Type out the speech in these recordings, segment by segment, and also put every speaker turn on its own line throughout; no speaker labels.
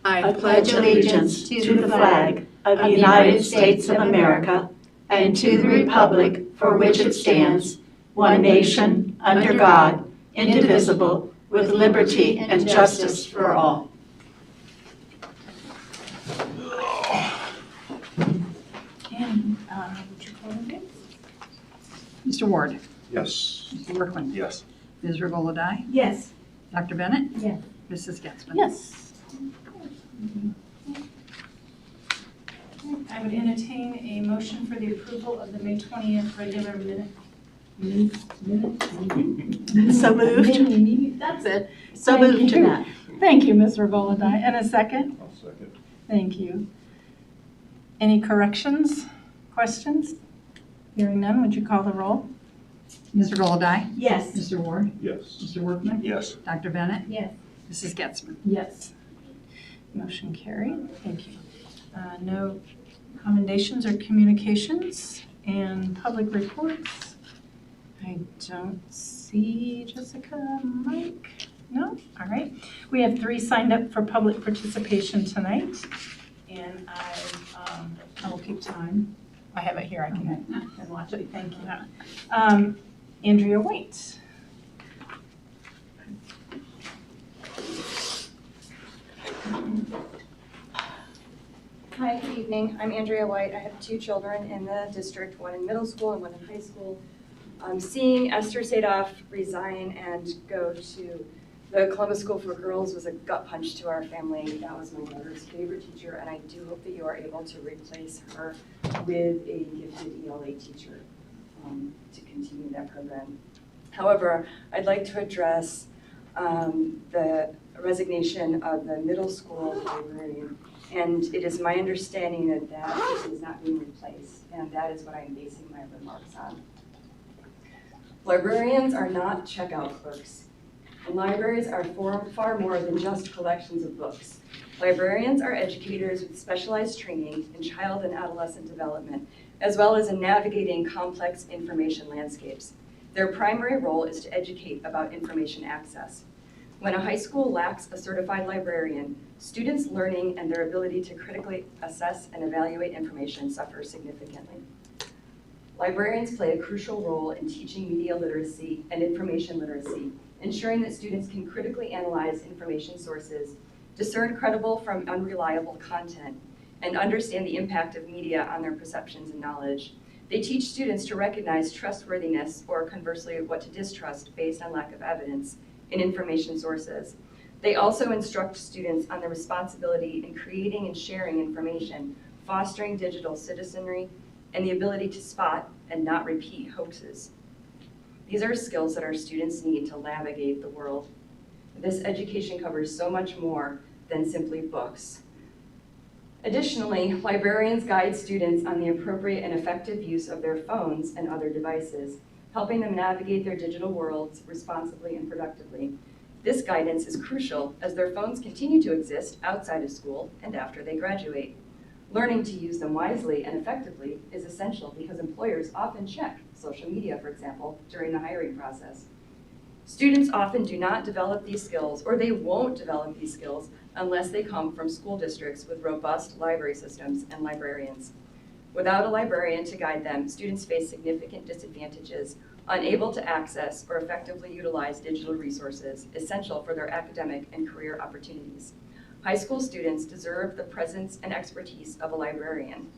I pledge allegiance to the flag of the United States of America and to the republic for which it stands, one nation, under God, indivisible, with liberty and justice for all.
And would you call the roll? Mr. Ward.
Yes.
Mr. Workman.
Yes.
Ms. Regola-Dye.
Yes.
Dr. Bennett.
Yes.
Mrs. Getzmann.
Yes. I would entertain a motion for the approval of the May 20th regular minute.
So moved.
That's it.
So
Thank
moved,
you.
Jeanette.
Thank you, Ms. Regola-Dye. And a second?
I'll second.
Thank you. Any corrections, questions? Hearing none, would you call the roll?
Ms. Regola-Dye.
Yes.
Mr. Ward.
Yes.
Mr. Workman.
Yes.
Dr. Bennett.
Yes.
Mrs. Getzmann.
Yes. Motion carried. Thank you. No commendations or communications and public reports. I don't see Jessica, Mike. No? All right. We have 3 signed up for public participation tonight, and I will keep time. I have it here. I can watch it. Thank you. Andrea Waite.
Hi, good evening. I'm Andrea White. I have 2 children in the district, one in middle school and one in high school. Seeing Esther Sadoff resign and go to the Columbus School for Girls was a gut punch to our family. That was my daughter's favorite teacher, and I do hope that you are able to replace her with a gifted ELA teacher to continue that program. However, I'd like to address the resignation of the middle school librarian. And it is my understanding that that is not being replaced, and that is what I'm basing my remarks on. Librarians are not checkout clerks, and libraries are far more than just collections of books. Librarians are educators with specialized training in child and adolescent development, as well as in navigating complex information landscapes. Their primary role is to educate about information access. When a high school lacks a certified librarian, students' learning and their ability to critically assess and evaluate information suffer significantly. Librarians play a crucial role in teaching media literacy and information literacy, ensuring that students can critically analyze information sources, discern credible from unreliable content, and understand the impact of media on their perceptions and knowledge. They teach students to recognize trustworthiness, or conversely, what to distrust based on lack of evidence in information sources. They also instruct students on the responsibility in creating and sharing information, fostering digital citizenry, and the ability to spot and not repeat hoaxes. These are skills that our students need to navigate the world. This education covers so much more than simply books. Additionally, librarians guide students on the appropriate and effective use of their phones and other devices, helping them navigate their digital worlds responsibly and productively. This guidance is crucial as their phones continue to exist outside of school and after they graduate. Learning to use them wisely and effectively is essential because employers often check social media, for example, during the hiring process. Students often do not develop these skills, or they won't develop these skills unless they come from school districts with robust library systems and librarians. Without a librarian to guide them, students face significant disadvantages, unable to access or effectively utilize digital resources essential for their academic and career opportunities. High school students deserve the presence and expertise of a librarian.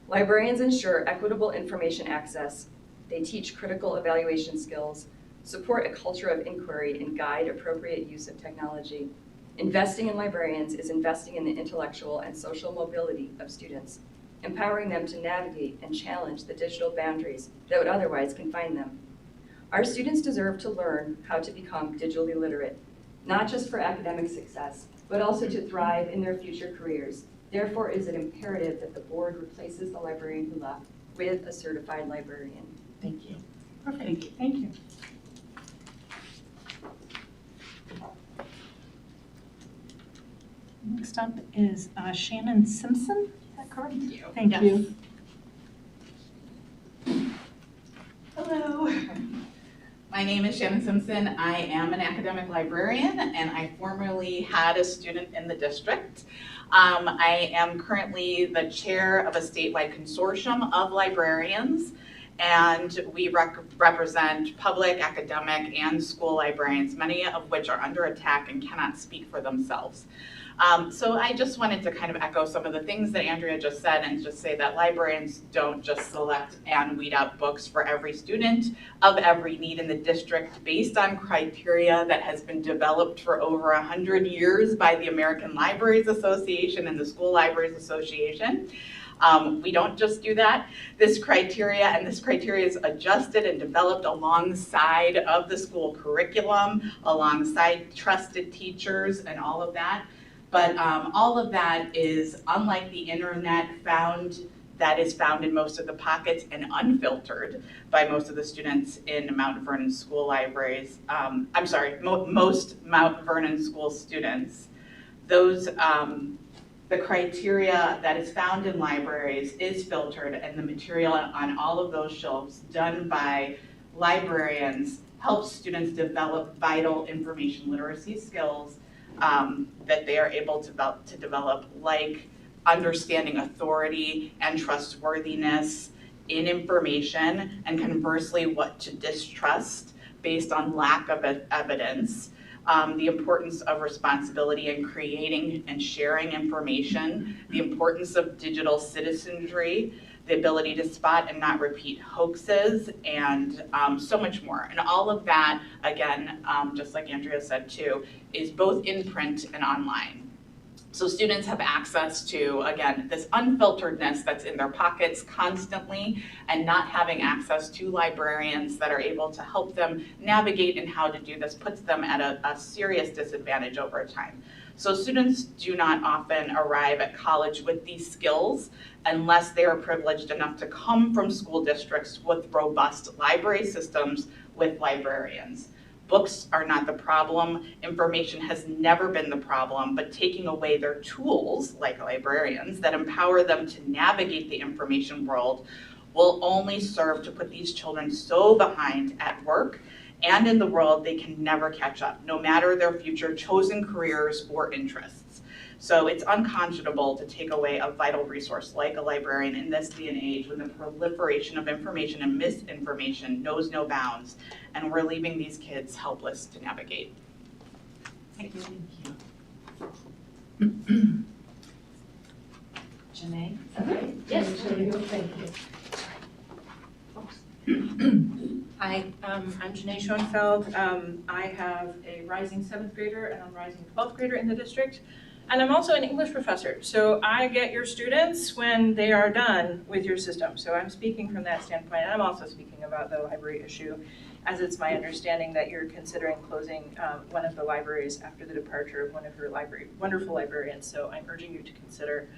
Librarians ensure equitable information access. They teach critical evaluation skills, support a culture of inquiry, and guide appropriate use of technology. Investing in librarians is investing in the intellectual and social mobility of students, empowering them to navigate and challenge the digital boundaries that would otherwise confine them. Our students deserve to learn how to become digitally literate, not just for academic success, but also to thrive in their future careers. Therefore, it is imperative that the board replaces the librarian who left with a certified librarian. Thank you.
Perfect. Thank you. Next up is Shannon Simpson. Is that correct? Thank you.
Hello. My
My name is Shannon Simpson. I am an academic librarian, and I formerly had a student in the district. I am currently the chair of a statewide consortium of librarians, and we represent public, academic, and school librarians, many of which are under attack and cannot speak for themselves. So I just wanted to kind of echo some of the things that Andrea just said and just say that librarians don't just select and weed out books for every student of every need in the district based on criteria that has been developed for over 100 years by the American Libraries Association and the School Libraries Association. We don't just do that. This criteria is adjusted and developed alongside of the school curriculum, alongside trusted teachers and all of that. But all of that is, unlike the internet, that is found in most of the pockets and unfiltered by most of the students in Mount Vernon school libraries. Most Mount Vernon school students. The criteria that is found in libraries is filtered, and the material on all of those shelves done by librarians helps students develop vital information literacy skills that they are able to develop, like understanding authority and trustworthiness in information, and conversely what to distrust based on lack of evidence, the importance of responsibility in creating and sharing information, the importance of digital citizenry, the ability to spot and not repeat hoaxes, and so much more. And all of that, again, just like Andrea said too, is both in print and online. So students have access to, again, this unfilteredness that's in their pockets constantly, and not having access to librarians that are able to help them navigate in how to do this puts them at a serious disadvantage over time. So students do not often arrive at college with these skills unless they are privileged enough to come from school districts with robust library systems with librarians. Books are not the problem. Information has never been the problem, but taking away their tools, like librarians, that empower them to navigate the information world will only serve to put these children so behind at work and in the world they can never catch up, no matter their future chosen careers or interests. So it's unconscionable to take away a vital resource like a librarian in this day and age when the proliferation of information and misinformation knows no bounds, and we're leaving these kids helpless to navigate.
Thank you. Janae?
Okay. Yes. Thank you.
Hi, I'm Janae Schoenfeld. I have a rising 7th grader and a rising 12th grader in the district. And I'm also an English professor. So I get your students when they are done with your system. So I'm speaking from that standpoint. And I'm also speaking about the library issue, as it's my understanding that you're considering closing one of the libraries after the departure of one of your wonderful librarians. So I'm urging you to consider.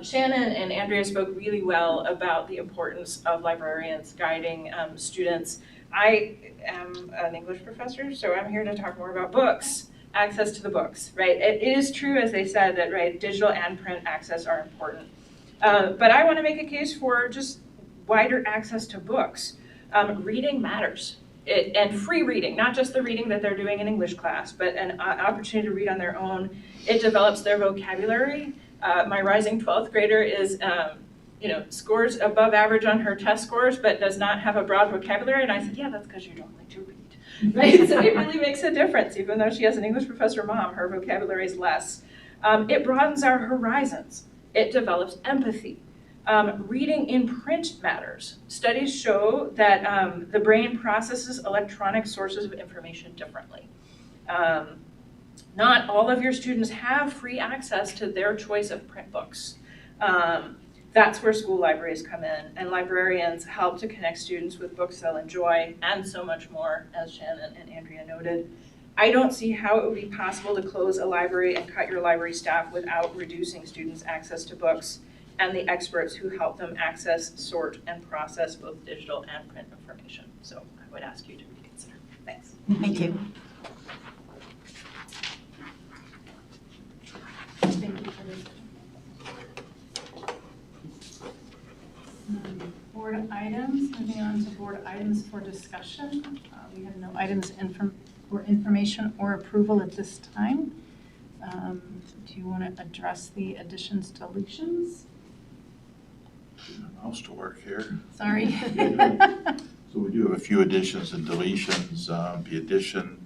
Shannon and Andrea spoke really well about the importance of librarians guiding students. I am an English professor, so I'm here to talk more about books, access to the books, right? It is true, as they said, that right, digital and print access are important. But I want to make a case for just wider access to books. Reading matters. And free reading, not just the reading that they're doing in English class, but an opportunity to read on their own. It develops their vocabulary. My rising 12th grader is, scores above average on her test scores, but does not have a broad vocabulary. And I said, yeah, that's because you don't like to read, right? So it really makes a difference. Even though she has an English professor mom, her vocabulary is less. It broadens our horizons. It develops empathy. Reading in print matters. Studies show that the brain processes electronic sources of information differently. Not all of your students have free access to their choice of print books. That's where school libraries come in, and librarians help to connect students with books they'll enjoy, and so much more, as Shannon and Andrea noted. I don't see how it would be possible to close a library and cut your library staff without reducing students' access to books and the experts who help them access, sort, and process both digital and print information. So I would ask you to reconsider. Thanks.
Thank you.
Thank you for this. Board items, moving on to board items for discussion. We have no items for information or approval at this time. Do you want to address the additions, deletions?
Mouse to work here.
Sorry.
So we do have a few additions and deletions. The addition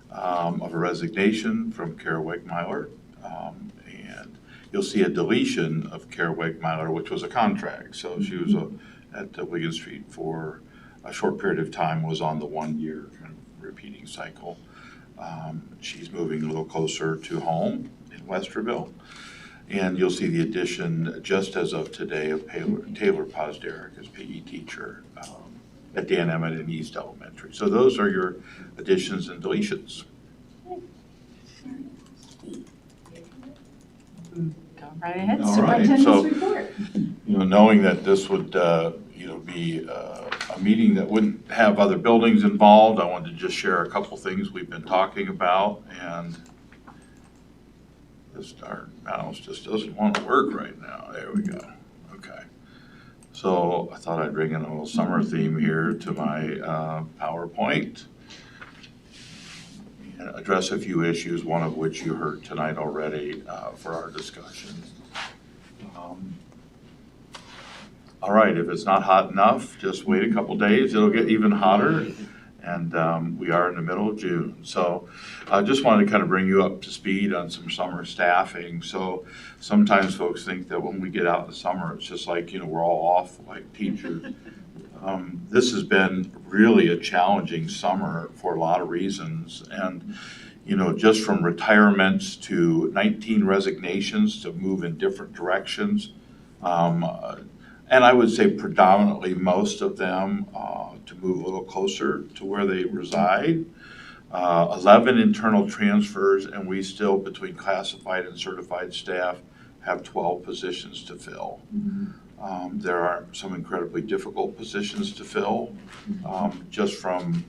of a resignation from Kara Wegmeiler. And you'll see a deletion of Kara Wegmeiler, which was a contract. So she was at Wigan Street for a short period of time, was on the 1 year kind of repeating cycle. She's moving a little closer to home in Westerville. And you'll see the addition, just as of today, of Taylor Posderick as PE teacher at Dan Emmett and East Elementary. So those are your additions and deletions.
Go right ahead,
All right,
superintendent's
so,
report.
Knowing that this would, be a meeting that wouldn't have other buildings involved, I wanted to just share a couple things we've been talking about. And our mouse just doesn't want to work right now. There we go. Okay. So I thought I'd bring in a little summer theme here to my PowerPoint and address a few issues, one of which you heard tonight already for our discussion. All right, if it's not hot enough, just wait a couple days. It'll get even hotter. And we are in the middle of June. So I just wanted to kind of bring you up to speed on some summer staffing. So sometimes folks think that when we get out in the summer, it's just like, we're all off like teachers. This has been really a challenging summer for a lot of reasons. And, just from retirements to 19 resignations to move in different directions. And I would say predominantly most of them to move a little closer to where they reside. 11 internal transfers, and we still, between classified and certified staff, have 12 positions to fill. There are some incredibly difficult positions to fill, just from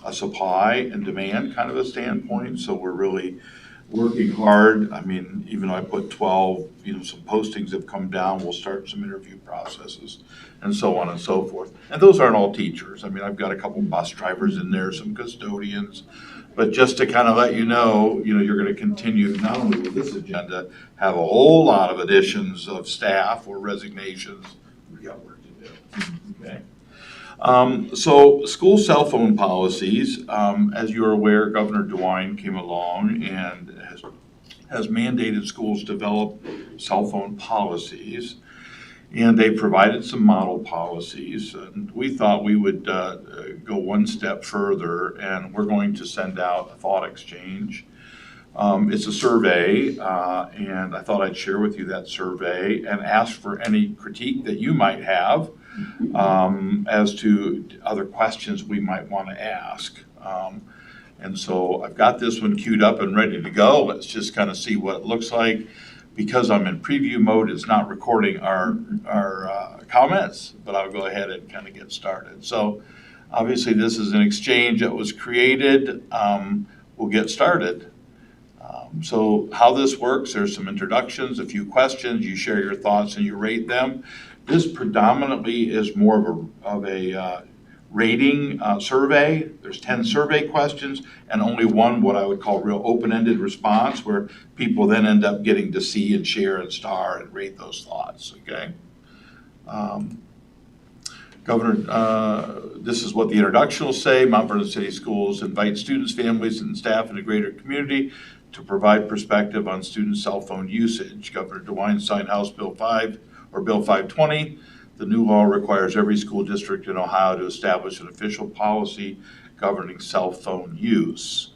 a supply and demand kind of a standpoint. So we're really working hard. I mean, even though I put 12, some postings have come down, we'll start some interview processes and so on and so forth. And those aren't all teachers. I mean, I've got a couple bus drivers in there, some custodians, but just to kind of let you know, you're going to continue, not only with this agenda, have a whole lot of additions of staff or resignations. We've got work to do, okay? So school cell phone policies, as you're aware, Governor DeWine came along and has mandated schools develop cell phone policies. And they provided some model policies. And we thought we would go one step further, and we're going to send out a thought exchange. It's a survey, and I thought I'd share with you that survey and ask for any critique that you might have as to other questions we might want to ask. And so I've got this one queued up and ready to go. Let's just kind of see what it looks like. Because I'm in preview mode, it's not recording our comments, but I'll go ahead and kind of get started. So obviously this is an exchange that was created. We'll get started. So how this works, there's some introductions, a few questions, you share your thoughts and you rate them. This predominantly is more of a rating survey. There's 10 survey questions and only one what I would call real open-ended response, where people then end up getting to see and share and star and rate those thoughts, okay? Governor, this is what the introduction will say. Mount Vernon City Schools invite students, families, and staff in the greater community to provide perspective on student cell phone usage. Governor DeWine signed House Bill 5, or Bill 520. The new law requires every school district in Ohio to establish an official policy governing cell phone use.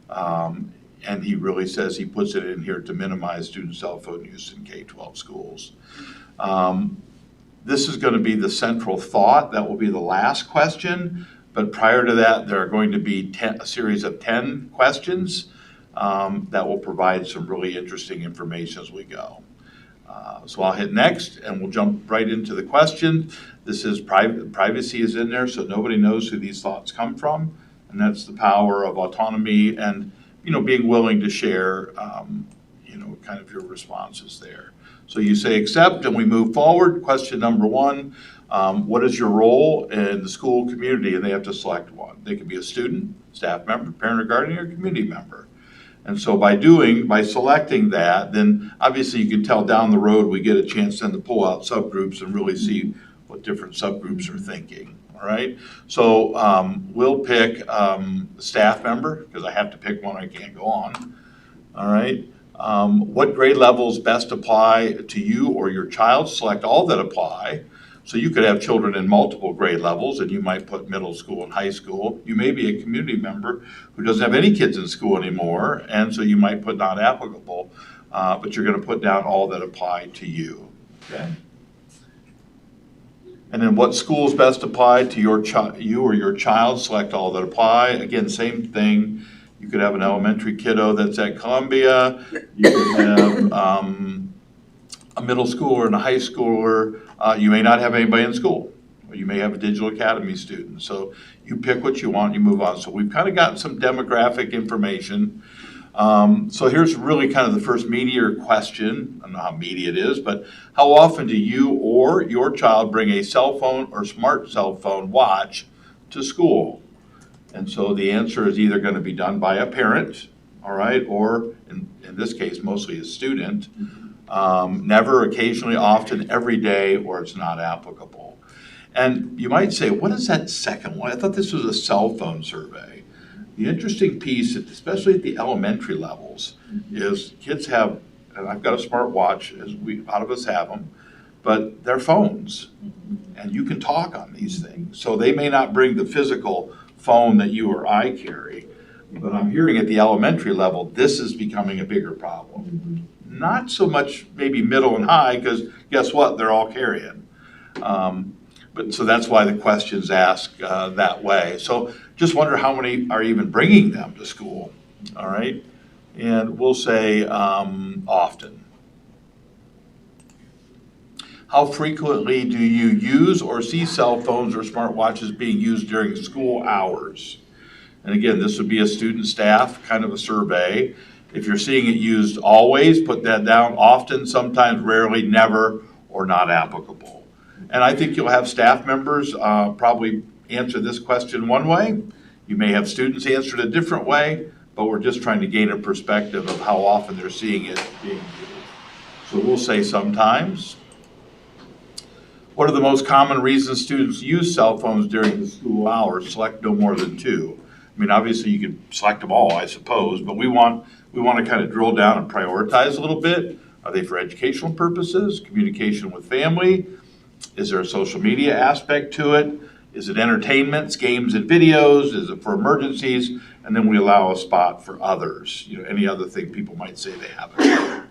And he really says he puts it in here to minimize student cell phone use in K-12 schools. This is going to be the central thought. That will be the last question. But prior to that, there are going to be a series of 10 questions that will provide some really interesting information as we go. So I'll hit next and we'll jump right into the question. This is privacy is in there, so nobody knows who these thoughts come from. And that's the power of autonomy and, being willing to share, kind of your responses there. So you say accept and we move forward. Question number 1, What is your role in the school community? And they have to select one. They can be a student, staff member, parent or guardian, or community member. And so by selecting that, then obviously you can tell down the road we get a chance then to pull out subgroups and really see what different subgroups are thinking. All right. So we'll pick staff member, because I have to pick one, I can't go on. All right. What grade levels best apply to you or your child? Select all that apply. So you could have children in multiple grade levels, and you might put middle school and high school. You may be a community member who doesn't have any kids in school anymore, and so you might put not applicable, but you're going to put down all that apply to you. Okay. And then what schools best apply to you or your child? Select all that apply. Again, same thing. You could have an elementary kiddo that's at Columbia. You could have a middle schooler and a high schooler. You may not have anybody in school. Or you may have a digital academy student. So you pick what you want, you move on. So we've kind of gotten some demographic information. So here's really kind of the first meatier question. I don't know how meaty it is, but how often do you or your child bring a cell phone or smart cell phone watch to school? And so the answer is either going to be done by a parent, all right, or in this case, mostly a student. Never, occasionally, often, every day, or it's not applicable. And you might say, what is that second one? I thought this was a cell phone survey. The interesting piece, especially at the elementary levels, is kids have, and I've got a smart watch, as a lot of us have them, but they're phones, and you can talk on these things. So they may not bring the physical phone that you or I carry, but I'm hearing at the elementary level, this is becoming a bigger problem. Not so much maybe middle and high, because guess what? They're all carrying. But so that's why the question's asked that way. So just wonder how many are even bringing them to school, all right? And we'll say often. How frequently do you use or see cell phones or smartwatches being used during school hours? And again, this would be a student staff kind of a survey. If you're seeing it used always, put that down. Often, sometimes, rarely, never, or not applicable. And I think you'll have staff members probably answer this question one way. You may have students answer it a different way, but we're just trying to gain a perspective of how often they're seeing it being used. So we'll say sometimes. What are the most common reasons students use cell phones during the school hours? Select no more than 2. I mean, obviously you could select them all, I suppose, but we want to kind of drill down and prioritize a little bit. Are they for educational purposes, communication with family? Is there a social media aspect to it? Is it entertainment, games and videos? Is it for emergencies? And then we allow a spot for others, any other thing people might say they have it.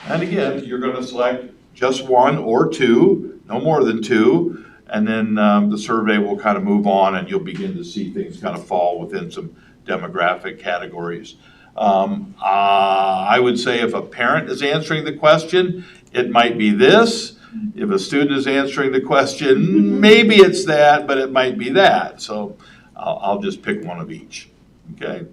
And again, you're going to select just 1 or 2, no more than 2, and then the survey will kind of move on and you'll begin to see things kind of fall within some demographic categories. I would say if a parent is answering the question, it might be this. If a student is answering the question, maybe it's that, but it might be that. So I'll just pick one of each, okay?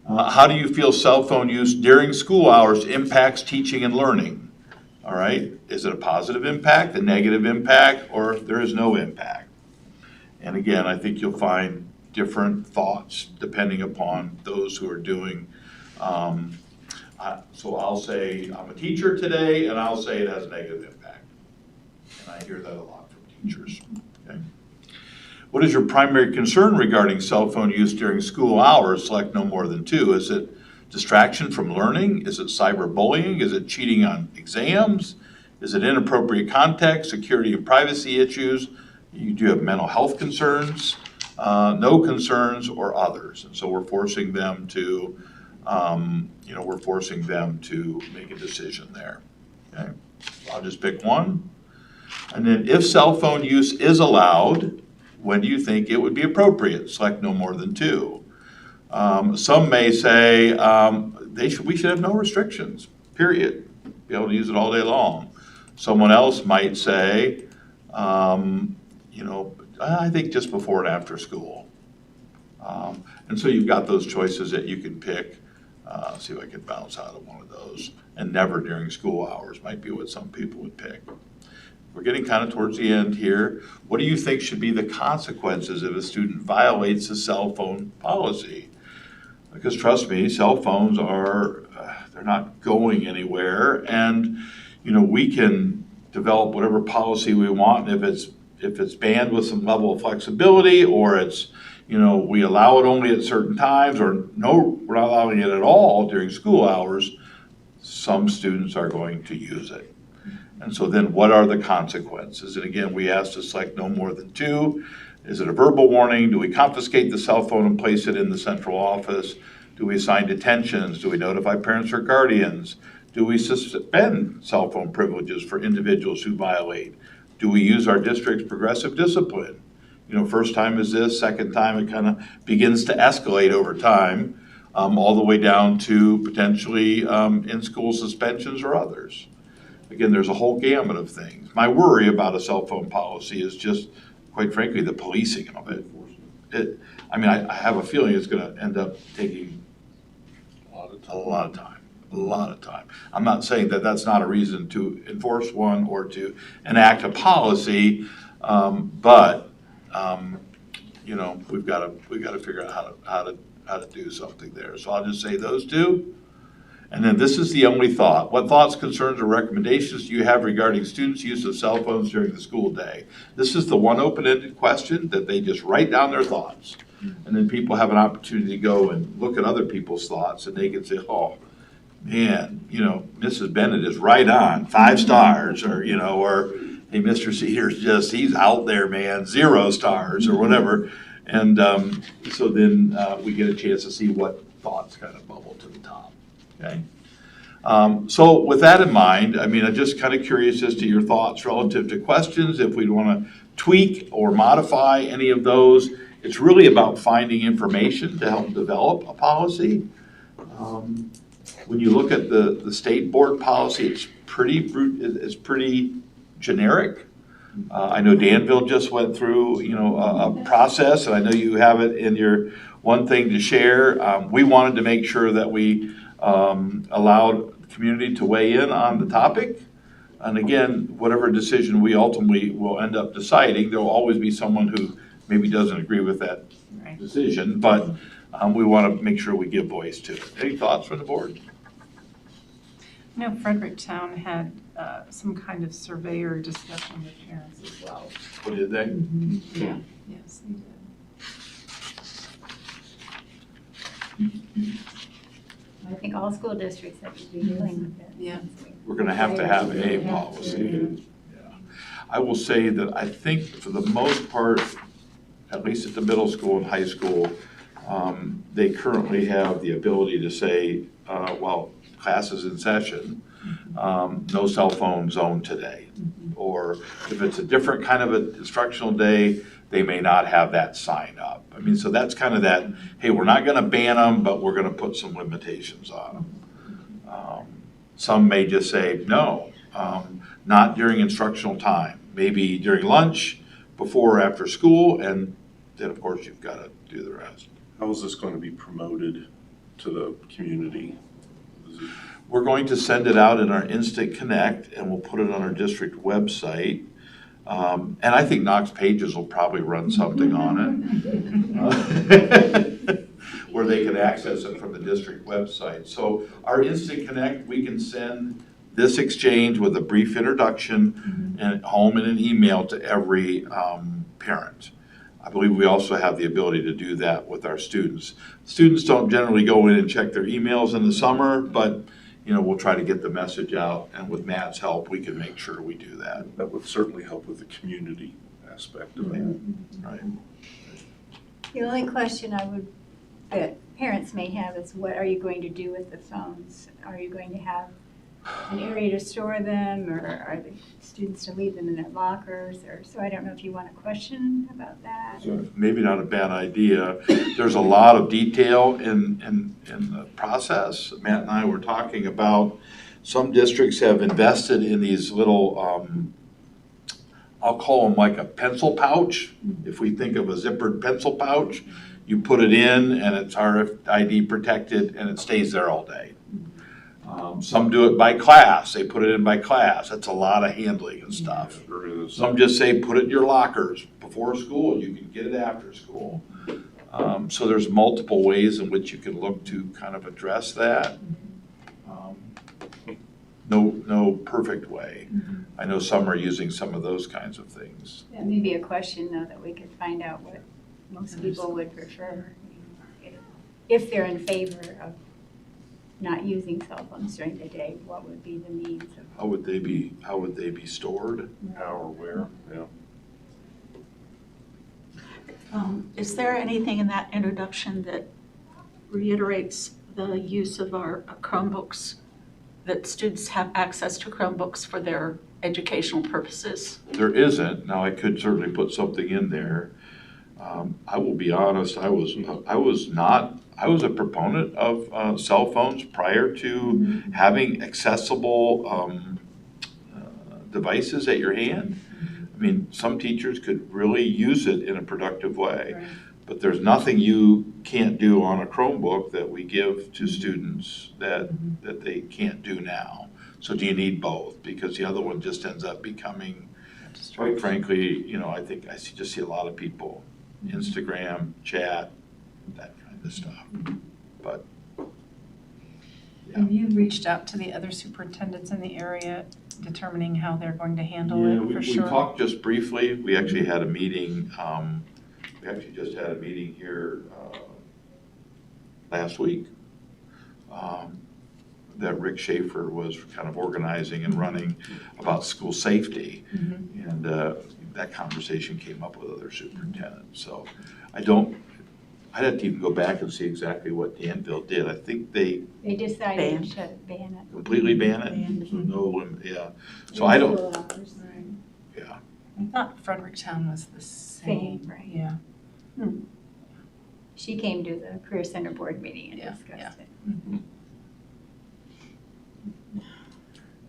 How do you feel cell phone use during school hours impacts teaching and learning? All right, is it a positive impact, a negative impact, or there is no impact? And again, I think you'll find different thoughts depending upon those who are doing. So I'll say I'm a teacher today, and I'll say it has a negative impact. And I hear that a lot from teachers. Okay. What is your primary concern regarding cell phone use during school hours? Select no more than 2. Is it distraction from learning? Is it cyberbullying? Is it cheating on exams? Is it inappropriate context, security and privacy issues? You do have mental health concerns, no concerns, or others. And so we're forcing them to, make a decision there. Okay, so I'll just pick one. And then if cell phone use is allowed, when do you think it would be appropriate? Select no more than 2. Some may say we should have no restrictions, period. Be able to use it all day long. Someone else might say, I think just before and after school. And so you've got those choices that you can pick. See if I can bounce out of one of those. And never during school hours might be what some people would pick. we're getting kind of towards the end here. What do you think should be the consequences if a student violates the cell phone policy? Because trust me, cell phones are, they're not going anywhere. And, we can develop whatever policy we want. And if it's banned with some level of flexibility, or it's, we allow it only at certain times, or no, we're not allowing it at all during school hours, some students are going to use it. And so then what are the consequences? And again, we asked to select no more than 2. Is it a verbal warning? Do we confiscate the cell phone and place it in the central office? Do we assign detentions? Do we notify parents or guardians? Do we suspend cell phone privileges for individuals who violate? Do we use our district's progressive discipline? First time is this, second time it kind of begins to escalate over time, all the way down to potentially in-school suspensions or others. Again, there's a whole gamut of things. My worry about a cell phone policy is just, quite frankly, the policing of it. I have a feeling it's going to end up taking a lot of time. I'm not saying that that's not a reason to enforce one or to enact a policy, but we've got to figure out how to do something there. So I'll just say those 2. And then this is the only thought. What thoughts, concerns, or recommendations do you have regarding students' use of cell phones during the school day? This is the one open-ended question that they just write down their thoughts. And then people have an opportunity to go and look at other people's thoughts, and they can say, oh, man, Mrs. Bennett is right on, 5 stars, or, or hey, Mr. Cedar's he's out there, man, 0 stars, or whatever. And so then we get a chance to see what thoughts kind of bubble to the top. Okay. So with that in mind, I'm just kind of curious as to your thoughts relative to questions. If we want to tweak or modify any of those, it's really about finding information to help develop a policy. When you look at the state board policy, it's pretty generic. I know Danville just went through, a process, and I know you have it in your one thing to share. We wanted to make sure that we allowed the community to weigh in on the topic. And again, whatever decision we ultimately will end up deciding, there will always be someone who maybe doesn't agree with that decision, but we want to make sure we give voice to it. Any thoughts from the board?
Fredericktown had some kind of survey or discussion with parents as well.
What did they?
Mm-hmm. Yeah. Yes, they did.
I think all school districts have to be dealing with it.
Yeah.
We're going to have a policy. Yeah. I will say that I think for the most part, at least at the middle school and high school, they currently have the ability to say, class is in session, no cell phone zone today. Or if it's a different kind of an instructional day, they may not have that sign up. So that's kind of that, hey, we're not going to ban them, but we're going to put some limitations on them. Some may just say, no, not during instructional time, maybe during lunch, before or after school, and then of course you've got to do the rest.
How is this going to be promoted to the community?
We're going to send it out in our Instant Connect, and we'll put it on our district website. And I think Knox Pages will probably run something on it where they can access it from the district website. So our Instant Connect, we can send this exchange with a brief introduction and home and an email to every parent. I believe we also have the ability to do that with our students. Students don't generally go in and check their emails in the summer, but we'll try to get the message out, and with Matt's help, we can make sure we do that.
That would certainly help with the community aspect of it.
Right.
The only question that parents may have is, what are you going to do with the phones? Are you going to have an area to store them, or are the students to leave them in their lockers? So I don't know if you want a question about that.
So maybe not a bad idea. There's a lot of detail in the process. Matt and I were talking about some districts have invested in these little, I'll call them like a pencil pouch. If we think of a zippered pencil pouch, you put it in and it's RFID protected and it stays there all day. Some do it by class. They put it in by class. That's a lot of handling and stuff. Some just say, put it in your lockers before school. You can get it after school. So there's multiple ways in which you can look to kind of address that. No perfect way. I know some are using some of those kinds of things.
That may be a question, though, that we could find out what most people would prefer. If they're in favor of not using cell phones during the day, what would be the means of?
How would they be stored?
How or where, yeah.
Is there anything in that introduction that reiterates the use of our Chromebooks, that students have access to Chromebooks for their educational purposes?
There isn't. Now, I could certainly put something in there. I will be honest, I was a proponent of cell phones prior to having accessible devices at your hand. I mean, some teachers could really use it in a productive way.
Right.
But there's nothing you can't do on a Chromebook that we give to students that they can't do now. So do you need both? Because the other one just ends up becoming, quite frankly, you know, I think I just see a lot of people, Instagram, chat, that kind of stuff. But yeah.
Have you reached out to the other superintendents in the area, determining how they're going to handle it for
we
sure?
talked just briefly. We actually had a meeting, we actually just had a meeting here last week that Rick Schaefer was kind of organizing and running about school safety. And that conversation came up with other superintendents. So I'd have to even go back and see exactly what Danville did. I think they
They decided to ban it.
completely ban it. So no limit, yeah. So I don't,
School hours.
yeah.
I thought Fredericktown was the same.
Same, right.
Yeah.
She came to the Career Center board meeting and
Yeah,
discussed it.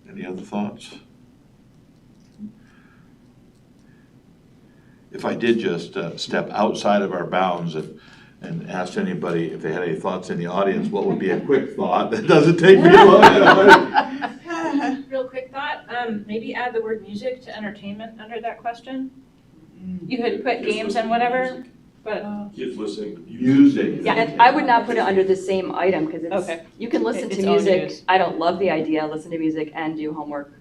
Any other thoughts? If I did just step outside of our bounds and asked anybody if they had any thoughts in the audience, what would be a quick thought that doesn't take me long?
Real quick thought, maybe add the word music to entertainment under that question. You could put games and whatever, but,
Kids listening to
Music.
Yeah, and I would not put it under the same item, because
Okay.
you can listen
Its
to
own
music.
use.
I don't love the idea, listen to music and do homework,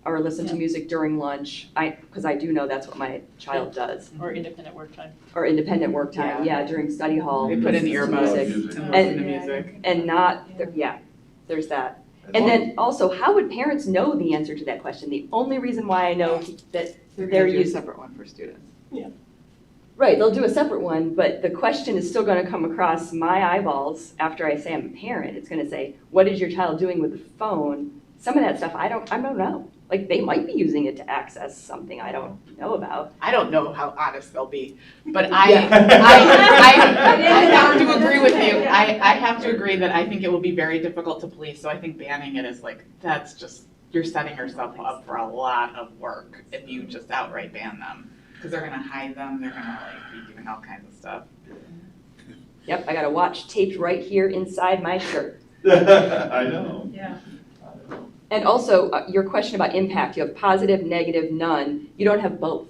or listen to music during lunch, because I do know that's what my child does.
or independent work time.
Or independent work time, yeah, during study hall.
They put in
listen to
earbuds
music.
and
And-
listen to music.
And not, there's that. And then also, how would parents know the answer to that question? The only reason why I know that they're using.
separate one for students.
Right, they'll do a separate one, but the question is still gonna come across my eyeballs after I say I'm a parent. It's gonna say, what is your child doing with the phone? Some of that stuff, I don't know. Like, they might be using it to access something I don't know about.
I don't know how honest they'll be, but I have to agree with you. I have to agree that I think it will be very difficult to police, so I think banning it is like, that's just, you're setting yourself up for a lot of work if you just outright ban them. Because they're gonna hide them, they're gonna like be doing all kinds of stuff.
Yep, I got a watch taped right here inside my shirt.
I know.
Yeah.
And also, your question about impact, you have positive, negative, none. You don't have both.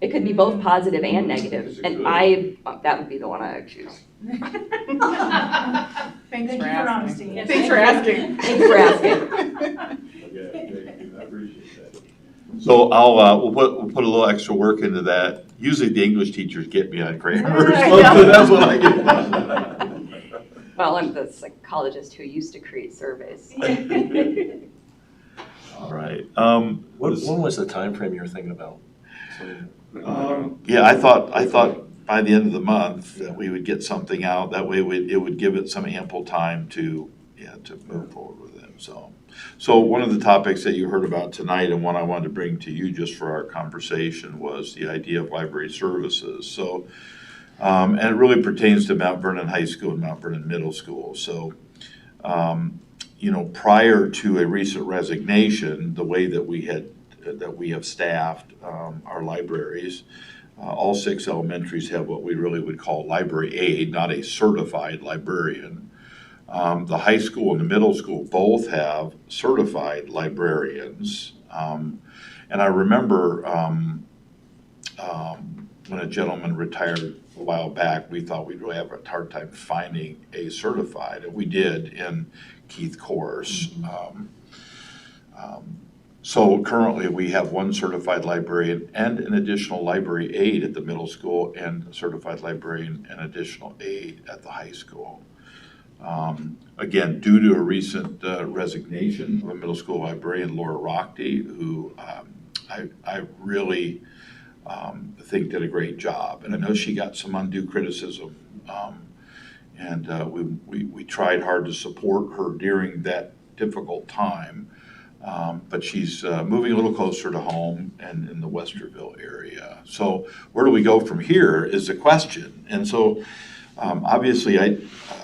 It could be both positive and negative, and that would be the one I choose.
Thanks
Thank
for
you for
asking.
honesty.
Yes,
Thanks for asking.
Thanks for asking.
Okay, thank you, I appreciate that.
So we'll put a little extra work into that. Usually the English teachers get me on grammar or
I
something. That's what I get.
Well, I'm the psychologist who used to create surveys.
All right.
When was the time frame you were thinking about?
Yeah, I thought by the end of the month that we would get something out. That way it would give it some ample time to move forward with it. So one of the topics that you heard about tonight and one I wanted to bring to you just for our conversation was the idea of library services. So, and it really pertains to Mount Vernon High School and Mount Vernon Middle School. So, prior to a recent resignation, the way that we have staffed our libraries, all 6 elementaries have what we really would call library aide, not a certified librarian. The high school and the middle school both have certified librarians. And I remember when a gentleman retired a while back, we thought we'd really have a hard time finding a certified, and we did in Keith Course. So currently we have one certified librarian and an additional library aide at the middle school, and a certified librarian and additional aide at the high school. Again, due to a recent resignation of a middle school librarian, Laura Rockty, who I really think did a great job. And I know she got some undue criticism. And we tried hard to support her during that difficult time. But she's moving a little closer to home and in the Westerville area. So where do we go from here is the question. And so obviously,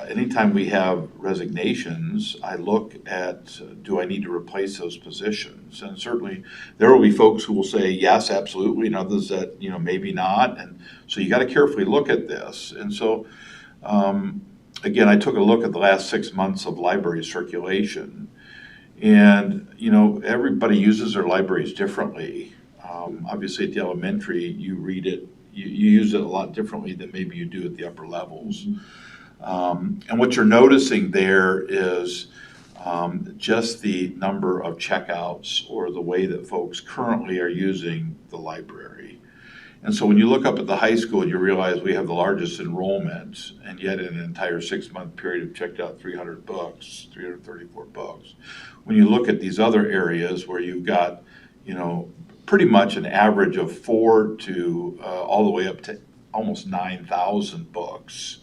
anytime we have resignations, I look at, do I need to replace those positions? And certainly there will be folks who will say, yes, absolutely, and others that, maybe not. And so you got to carefully look at this. And so, again, I took a look at the last 6 months of library circulation. And, everybody uses their libraries differently. Obviously, at the elementary, you read it, you use it a lot differently than maybe you do at the upper levels. And what you're noticing there is just the number of checkouts or the way that folks currently are using the library. And so when you look up at the high school, you realize we have the largest enrollment, and yet in an entire 6-month period have checked out 300 books, 334 books. When you look at these other areas where you've got, pretty much an average of 4 to all the way up to almost 9,000 books.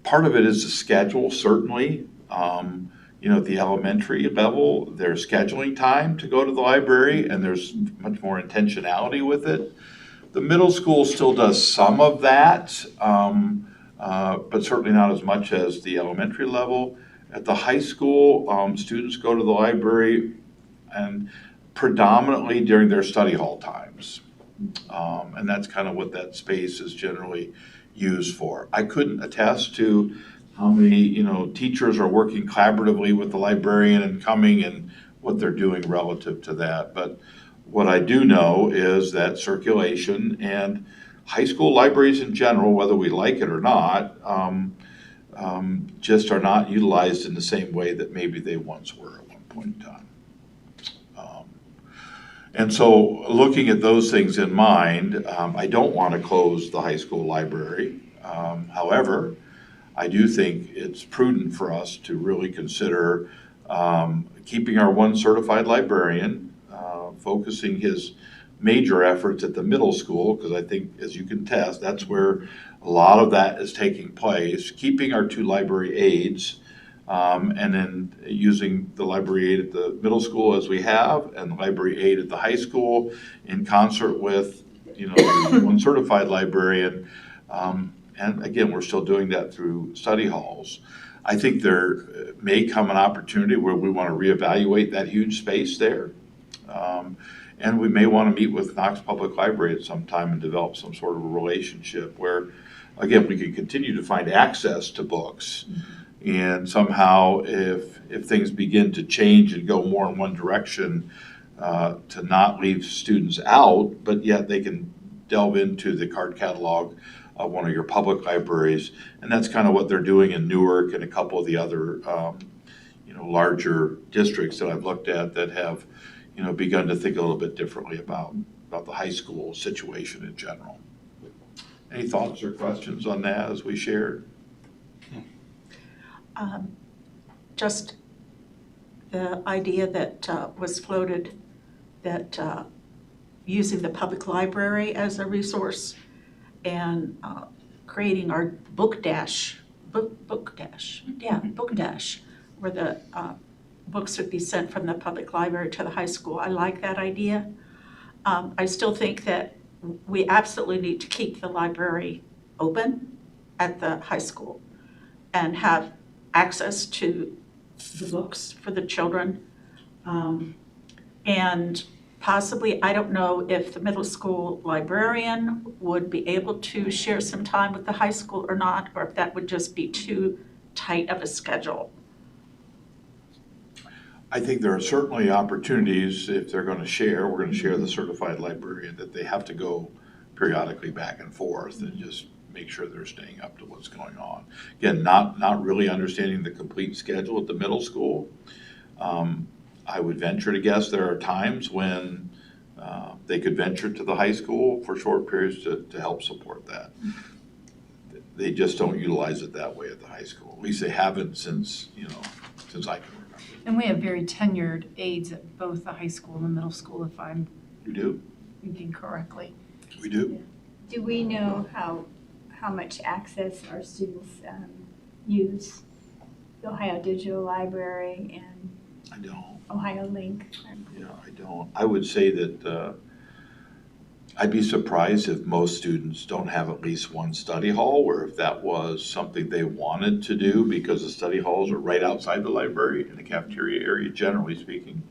Part of it is the schedule, certainly. At the elementary level, there's scheduling time to go to the library, and there's much more intentionality with it. The middle school still does some of that, but certainly not as much as the elementary level. At the high school, students go to the library and predominantly during their study hall times. And that's kind of what that space is generally used for. I couldn't attest to how many, teachers are working collaboratively with the librarian and coming and what they're doing relative to that. But what I do know is that circulation and high school libraries in general, whether we like it or not, just are not utilized in the same way that maybe they once were at one point in time. And so looking at those things in mind, I don't want to close the high school library. However, I do think it's prudent for us to really consider keeping our one certified librarian, focusing his major efforts at the middle school, because I think, as you can test, that's where a lot of that is taking place, keeping our 2 library aides, and then using the library aide at the middle school as we have, and the library aide at the high school in concert with, one certified librarian. And again, we're still doing that through study halls. I think there may come an opportunity where we want to reevaluate that huge space there. And we may want to meet with Knox Public Library at some time and develop some sort of a relationship where, again, we can continue to find access to books. And somehow, if things begin to change and go more in one direction, to not leave students out, but yet they can delve into the card catalog of one of your public libraries. And that's kind of what they're doing in Newark and a couple of the other, larger districts that I've looked at that have, begun to think a little bit differently about the high school situation in general. Any thoughts or questions on that as we shared?
Just the idea that was floated that using the public library as a resource and creating our book dash, where the books would be sent from the public library to the high school. I like that idea. I still think that we absolutely need to keep the library open at the high school and have access to the books for the children. And possibly, I don't know if the middle school librarian would be able to share some time with the high school or not, or if that would just be too tight of a schedule.
I think there are certainly opportunities, if they're gonna share, we're gonna share the certified librarian, that they have to go periodically back and forth and just make sure they're staying up to what's going on. Again, not really understanding the complete schedule at the middle school. I would venture to guess there are times when they could venture to the high school for short periods to help support that. They just don't utilize it that way at the high school. At least they haven't since I can remember.
And we have very tenured aides at both the high school and the middle school, if I'm
We do,
thinking correctly.
we do.
Do we know how much access our students use the Ohio Digital Library and
I don't.
Ohio Link?
Yeah, I don't. I would say that I'd be surprised if most students don't have at least one study hall, or if that was something they wanted to do, because the study halls are right outside the library in the cafeteria area, generally speaking,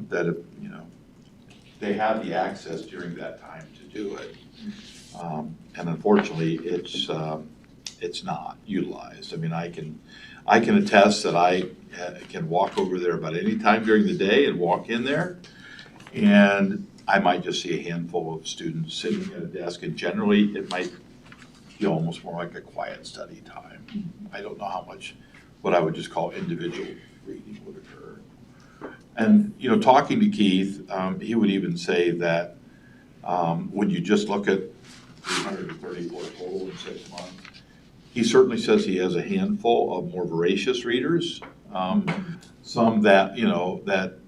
that if, they have the access during that time to do it. And unfortunately, it's not utilized. I mean, I can attest that I can walk over there about any time during the day and walk in there, and I might just see a handful of students sitting at a desk, and generally it might be almost more like a quiet study time. I don't know how much what I would just call individual reading would occur. And, talking to Keith, he would even say that when you just look at 334 total in 6 months, he certainly says he has a handful of more voracious readers, some that, that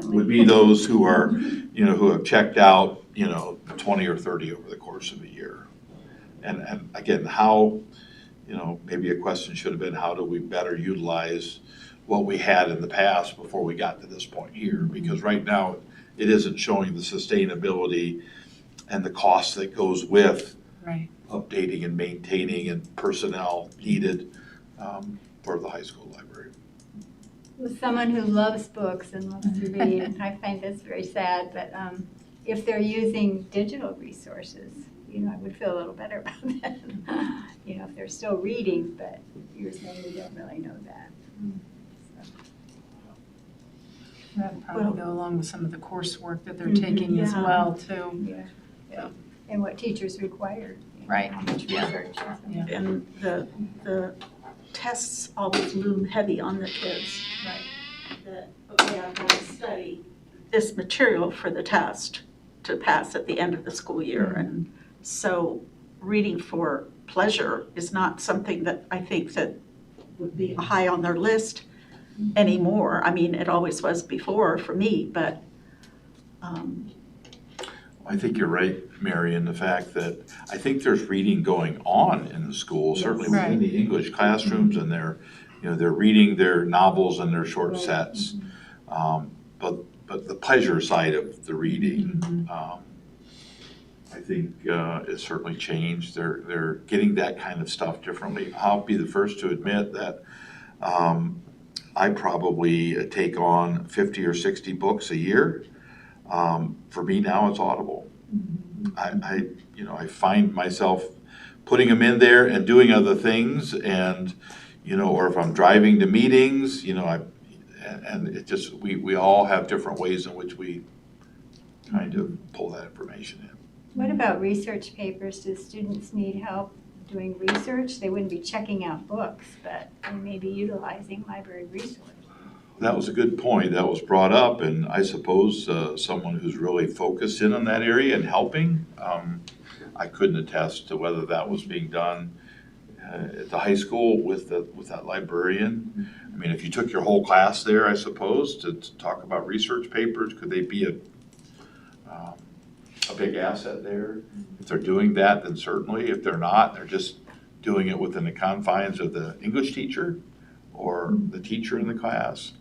would be those who are, who have checked out, 20 or 30 over the course of a year. And again, how, maybe a question should have been, how do we better utilize what we had in the past before we got to this point here? Because right now, it isn't showing the sustainability and the cost that goes with updating and maintaining and personnel needed for the high school library.
With someone who loves books and loves to read, I find this very sad, but if they're using digital resources, I would feel a little better about that. If they're still reading, but you're saying we don't really know that.
That would probably go along with some of the coursework that they're taking as well, too.
Yeah. And what teachers require.
Right.
How much research.
Yeah.
And the tests always loom heavy on the kids.
Right.
That, okay, I've got to study this material for the test to pass at the end of the school year. And so reading for pleasure is not something that I think that would be high on their list anymore. I mean, it always was before for me, but
I think you're right, Mary, in the fact that I think there's reading going on in the school, certainly within the English classrooms, and they're reading their novels and their short sets. But the pleasure side of the reading, I think has certainly changed. They're getting that kind of stuff differently. I'll be the first to admit that I probably take on 50 or 60 books a year. For me now, it's Audible. I find myself putting them in there and doing other things, and or if I'm driving to meetings, and it just we all have different ways in which we kind of pull that information in.
What about research papers? Do students need help doing research? They wouldn't be checking out books, but they may be utilizing library resources.
That was a good point. That was brought up, and I suppose someone who's really focused in on that area and helping, I couldn't attest to whether that was being done at the high school with that librarian. I mean, if you took your whole class there, I suppose, to talk about research papers, could they be a big asset there? If they're doing that, then certainly. If they're not, they're just doing it within the confines of the English teacher or the teacher in the class,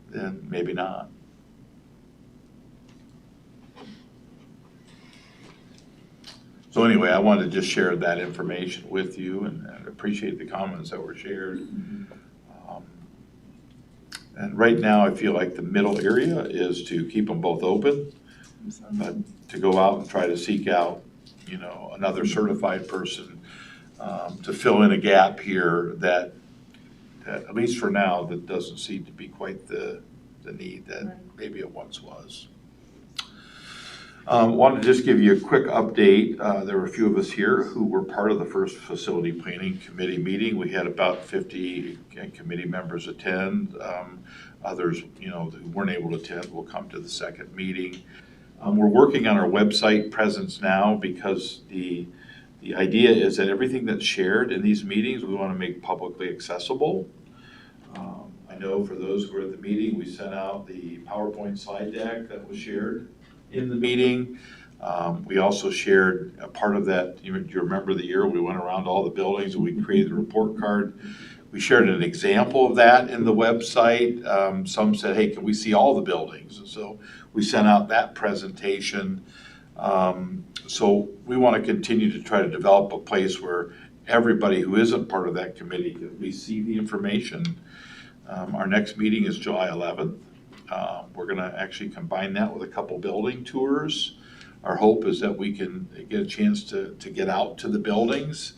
then maybe not. So anyway, I wanted to just share that information with you, and appreciate the comments that were shared. And right now, I feel like the middle area is to keep them both open, but to go out and try to seek out, another certified person to fill in a gap here that at least for now, that doesn't seem to be quite the need that maybe it once was. Wanted to just give you a quick update. There were a few of us here who were part of the first facility planning committee meeting. We had about 50 committee members attend. Others, who weren't able to attend will come to the second meeting. We're working on our website presence now because the idea is that everything that's shared in these meetings, we want to make publicly accessible. I know for those who were at the meeting, we sent out the PowerPoint slide deck that was shared in the meeting. We also shared a part of that. Do you remember the year we went around all the buildings and we created a report card? We shared an example of that in the website. Some said, hey, can we see all the buildings? And so we sent out that presentation. So we want to continue to try to develop a place where everybody who isn't part of that committee can at least see the information. Our next meeting is July 11th. We're going to actually combine that with a couple building tours. Our hope is that we can get a chance to get out to the buildings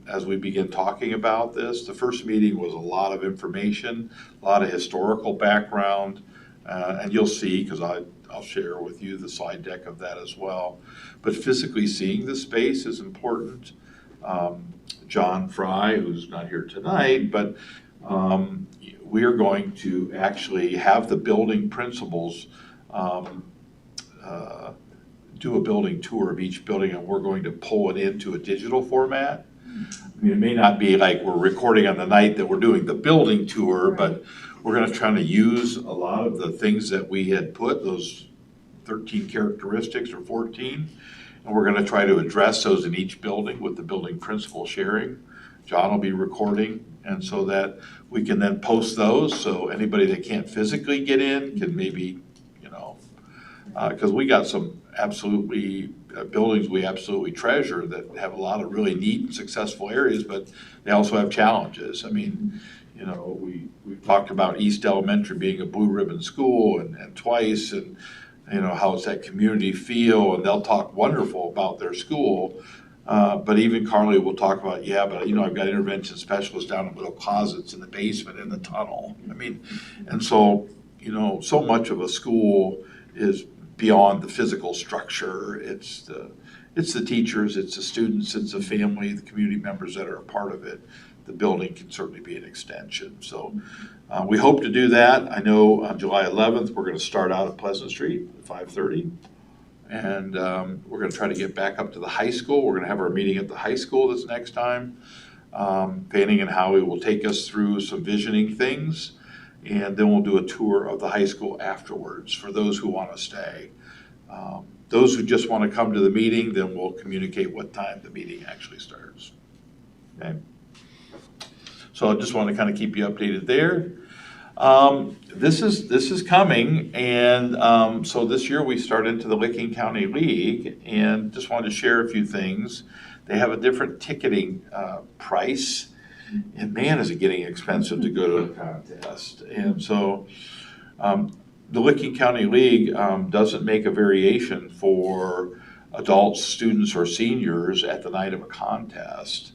as we begin talking about this. The first meeting was a lot of information, a lot of historical background, and you'll see, because I'll share with you the slide deck of that as well. But physically seeing the space is important. John Fry, who's not here tonight, but we are going to actually have the building principals do a building tour of each building, and we're going to pull it into a digital format. I mean, it may not be like we're recording on the night that we're doing the building tour, but we're going to try to use a lot of the things that we had put, those 13 characteristics or 14, and we're going to try to address those in each building with the building principal sharing. John will be recording, and so that we can then post those, so anybody that can't physically get in can maybe, because we got some absolutely buildings we absolutely treasure that have a lot of really neat and successful areas, but they also have challenges. I mean, we've talked about East Elementary being a blue ribbon school and twice, and how's that community feel, and they'll talk wonderful about their school. But even Carly will talk about, I've got intervention specialists down in little closets in the basement in the tunnel. I mean, and so, so much of a school is beyond the physical structure. It's the teachers, it's the students, it's the family, the community members that are a part of it. The building can certainly be an extension. So we hope to do that. I know on July 11th, we're going to start out at Pleasant Street at 5:30. And we're going to try to get back up to the high school. We're going to have our meeting at the high school this next time. Fanning and Howie will take us through some visioning things, and then we'll do a tour of the high school afterwards for those who want to stay. Those who just want to come to the meeting, then we'll communicate what time the meeting actually starts. Okay. So I just want to kind of keep you updated there. This is coming, and so this year we started into the Licking County League, and just wanted to share a few things. They have a different ticketing price, and man, is it getting expensive to go to a contest. And so the Licking County League doesn't make a variation for adults, students, or seniors at the night of a contest.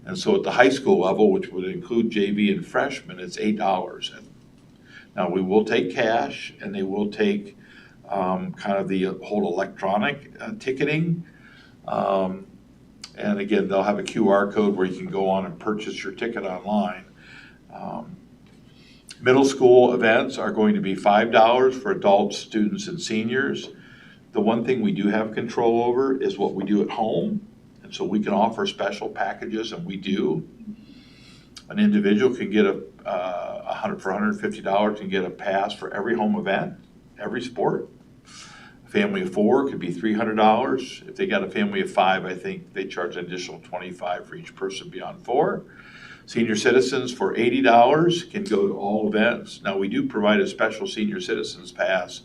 And so at the high school level, which would include JV and freshmen, it's $8. Now, we will take cash, and they will take kind of the whole electronic ticketing. And again, they'll have a QR code where you can go on and purchase your ticket online. Middle school events are going to be $5 for adults, students, and seniors. The one thing we do have control over is what we do at home. And so we can offer special packages, and we do. An individual can get for $150 can get a pass for every home event, every sport. A family of 4 could be $300. If they got a family of 5, I think they charge an additional $25 for each person beyond 4. Senior citizens for $80 can go to all events. Now, we do provide a special senior citizens pass,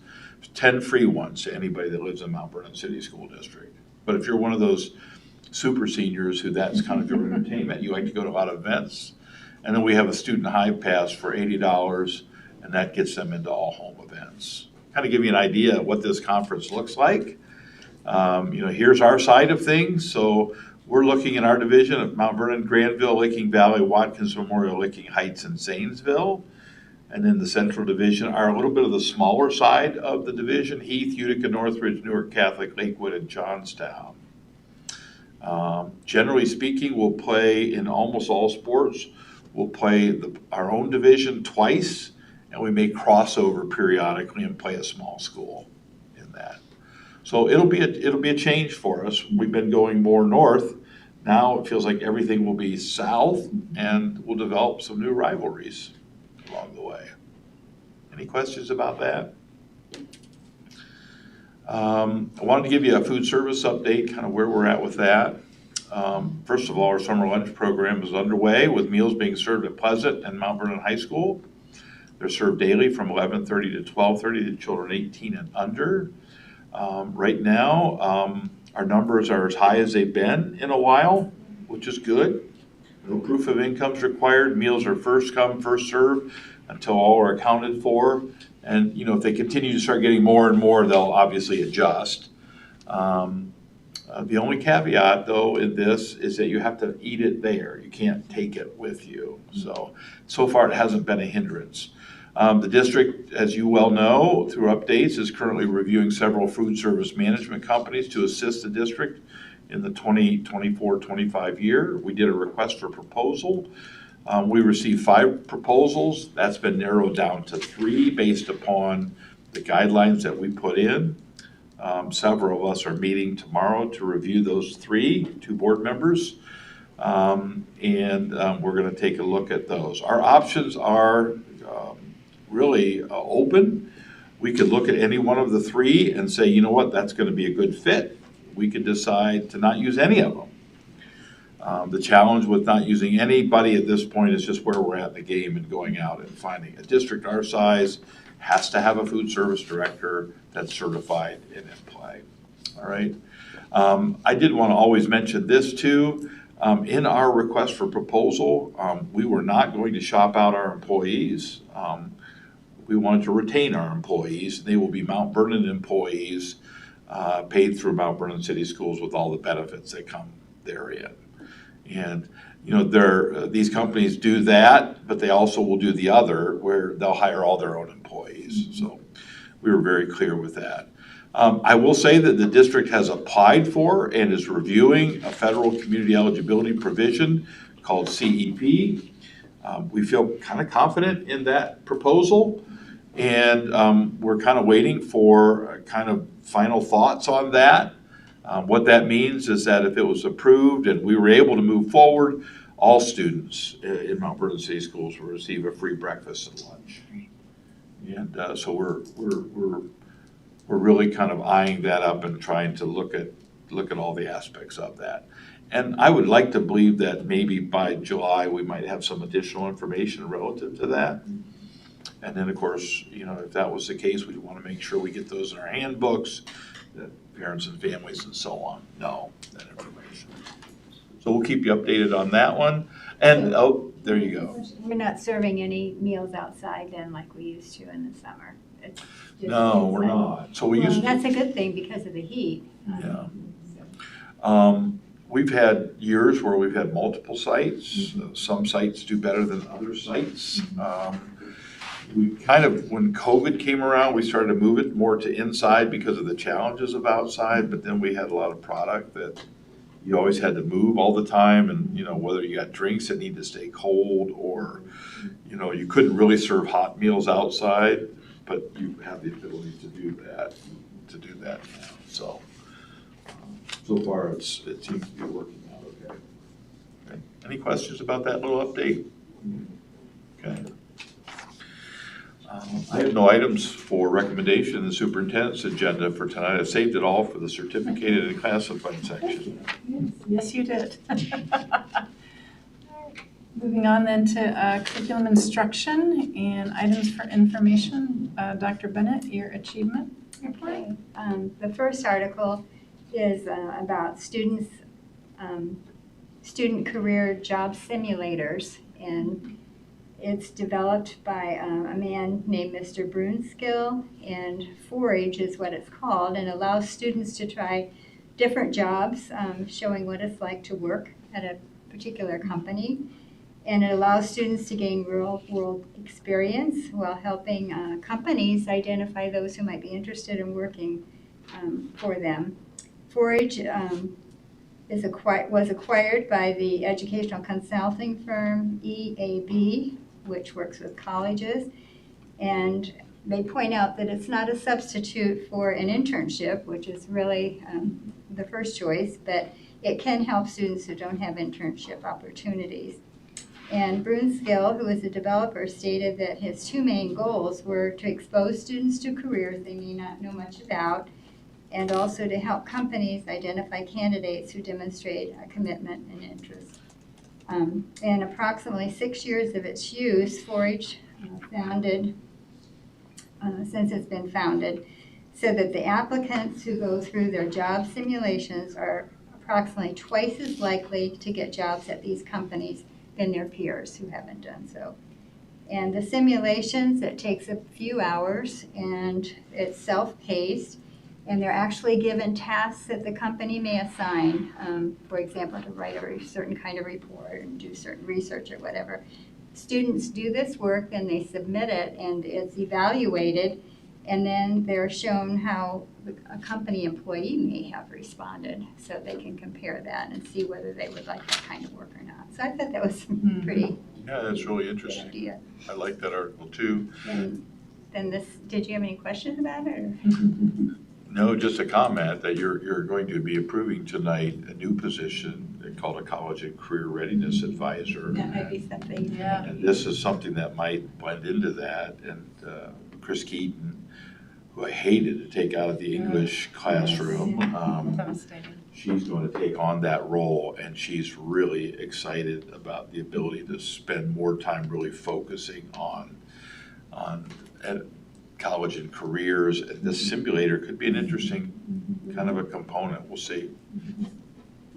10 free ones to anybody that lives in Mount Vernon City School District. But if you're one of those super seniors who that's kind of your entertainment, you like to go to a lot of events. And then we have a student Hive Pass for $80, and that gets them into all home events. Kind of give you an idea of what this conference looks like. Here's our side of things. So We're looking in our division at Mount Vernon, Granville, Licking Valley, Watkins Memorial, Licking Heights, and Zanesville. And then the Central Division are a little bit of the smaller side of the division: Heath, Utica, Northridge, Newark Catholic, Lakewood, and Johnstown. Generally speaking, we'll play in almost all sports. We'll play our own division twice, and we may cross over periodically and play a small school in that. So it'll be a change for us. We've been going more north. Now it feels like everything will be south, and we'll develop some new rivalries along the way. Any questions about that? I wanted to give you a food service update, kind of where we're at with that. First of all, our summer lunch program is underway with meals being served at Pleasant and Mount Vernon High School. They're served daily from 11:30 to 12:30 to children 18 and under. Right now, our numbers are as high as they've been in a while, which is good. No proof of income is required. Meals are first come, first served until all are accounted for. And, you know, if they continue to start getting more and more, they'll obviously adjust. The only caveat, though, in this is that you have to eat it there. You can't take it with you. So far, it hasn't been a hindrance. The district, as you well know, through updates, is currently reviewing several food service management companies to assist the district in the 2024-25 year. We did a request for proposal. We received 5 proposals. That's been narrowed down to 3 based upon the guidelines that we put in. Several of us are meeting tomorrow to review those 2 board members. We're going to take a look at those. Our options are really open. We could look at any one of the 3 and say, you know what, that's going to be a good fit. We could decide to not use any of them. The challenge with not using anybody at this point is just where we're at in the game and going out and finding a district our size has to have a food service director that's certified and in play. All right. I did want to always mention this too. In our request for proposal, we were not going to shop out our employees. We wanted to retain our employees. They will be Mount Vernon employees paid through Mount Vernon City Schools with all the benefits that come therein. And you know, these companies do that, but they also will do the other, where they'll hire all their own employees. So we were very clear with that. I will say that the district has applied for and is reviewing a federal community eligibility provision called CEP. We feel kind of confident in that proposal, and we're kind of waiting for kind of final thoughts on that. What that means is that if it was approved and we were able to move forward, all students in Mount Vernon City Schools will receive a free breakfast and lunch. And so we're really kind of eyeing that up and trying to look at all the aspects of that. And I would like to believe that maybe by July we might have some additional information relative to that. And then, of course, you know, if that was the case, we want to make sure we get those in our handbooks, that parents and families and so on know that information. So we'll keep you updated on that one. And, oh, there you go.
We're not serving any meals outside then like we used to in the summer? It's just
No, we're
inside.
not. So we used to.
That's a good thing because of the heat.
Yeah. We've had years where we've had multiple sites. Some sites do better than other sites. We kind of, when COVID came around, we started to move it more to inside because of the challenges of outside, but then we had a lot of product that you always had to move all the time, and you know, whether you got drinks that need to stay cold or, you know, you couldn't really serve hot meals outside, but you have the ability to do that now. So far it seems to be working out okay. Any questions about that little update? Okay. I have no items for recommendation in the superintendent's agenda for tonight. I saved it all for the certificated and classified section.
Yes, you did. Moving on then to curriculum instruction and items for information. Dr. Bennett, your achievement report.
Okay. The first article is about student career job simulators, and it's developed by a man named Mr. Brunskill, and 4-H is what it's called, and allows students to try different jobs, showing what it's like to work at a particular company. And it allows students to gain real-world experience while helping companies identify those who might be interested in working for them. 4-H was acquired by the educational consulting firm EAB, which works with colleges. And they point out that it's not a substitute for an internship, which is really the first choice, but it can help students who don't have internship opportunities. And Brunskill, who is a developer, stated that his two main goals were to expose students to careers they may not know much about, and also to help companies identify candidates who demonstrate a commitment and interest. In approximately 6 years of its use, 4-H since it's been founded, so that the applicants who go through their job simulations are approximately twice as likely to get jobs at these companies than their peers who haven't done so. And the simulations, it takes a few hours, and it's self-paced, and they're actually given tasks that the company may assign, for example, to write a certain kind of report and do certain research or whatever. Students do this work, then they submit it, and it's evaluated, and then they're shown how a company employee may have responded, so they can compare that and see whether they would like that kind of work or not. So I thought that was pretty
Yeah, that's really
good
interesting.
idea.
I like that article too.
And then did you have any questions about it? Or?
No, just a comment that you're going to be approving tonight a new position called a College and Career Readiness Advisor.
That might be something.
Yeah.
And this is something that might blend into that. And Chris Keaton, who I hated to take out of the English classroom,
Devastating.
she's going to take on that role, and she's really excited about the ability to spend more time really focusing on college and careers. And this simulator could be an interesting kind of a component. We'll see.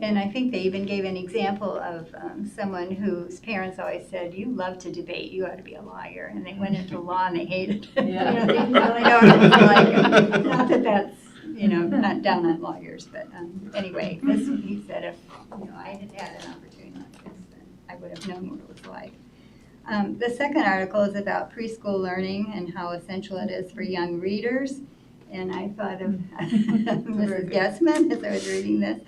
And I think they even gave an example of someone whose parents always said, "You love to debate, you ought to be a lawyer." And they went into law and they hated it.
Yeah.
They didn't really know what it was like. Not that that's, not down on lawyers, but anyway, he said if I had had an opportunity like this, then I would have known what it was like. The second article is about preschool learning and how essential it is for young readers. And I thought of Mrs. Guessman as I was reading this.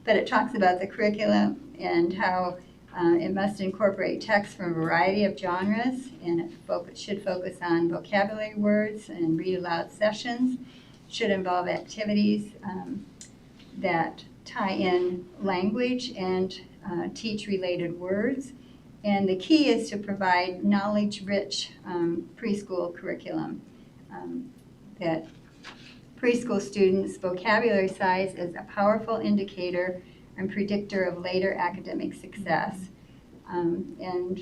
But it talks about the curriculum and how it must incorporate text from a variety of genres, and it should focus on vocabulary words and read aloud sessions. It should involve activities that tie in language and teach related words. And the key is to provide knowledge-rich preschool curriculum that preschool students' vocabulary size is a powerful indicator and predictor of later academic success. And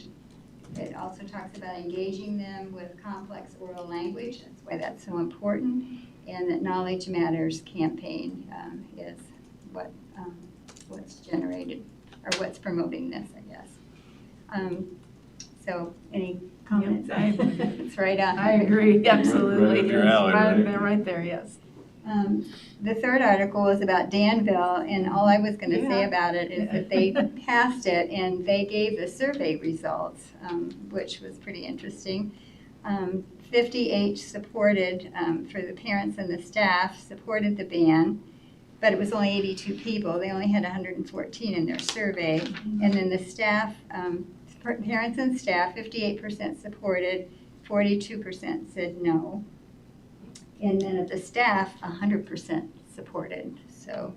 it also talks about engaging them with complex oral language. That's why that's so important. And that Knowledge Matters campaign is what's generated, or what's promoting this, I guess. So any comments?
Yep.
It's right on.
I agree, absolutely.
Right up your
Yes,
alley, right?
right there, yes.
The third article was about Danville, and all I was going to say about it is that they passed it and they gave the survey results, which was pretty interesting. 50H supported, for the parents and the staff, supported the ban, but it was only 82 people. They only had 114 in their survey. And then the staff, parents and staff, 58% supported, 42% said no. And then of the staff, 100% supported. So,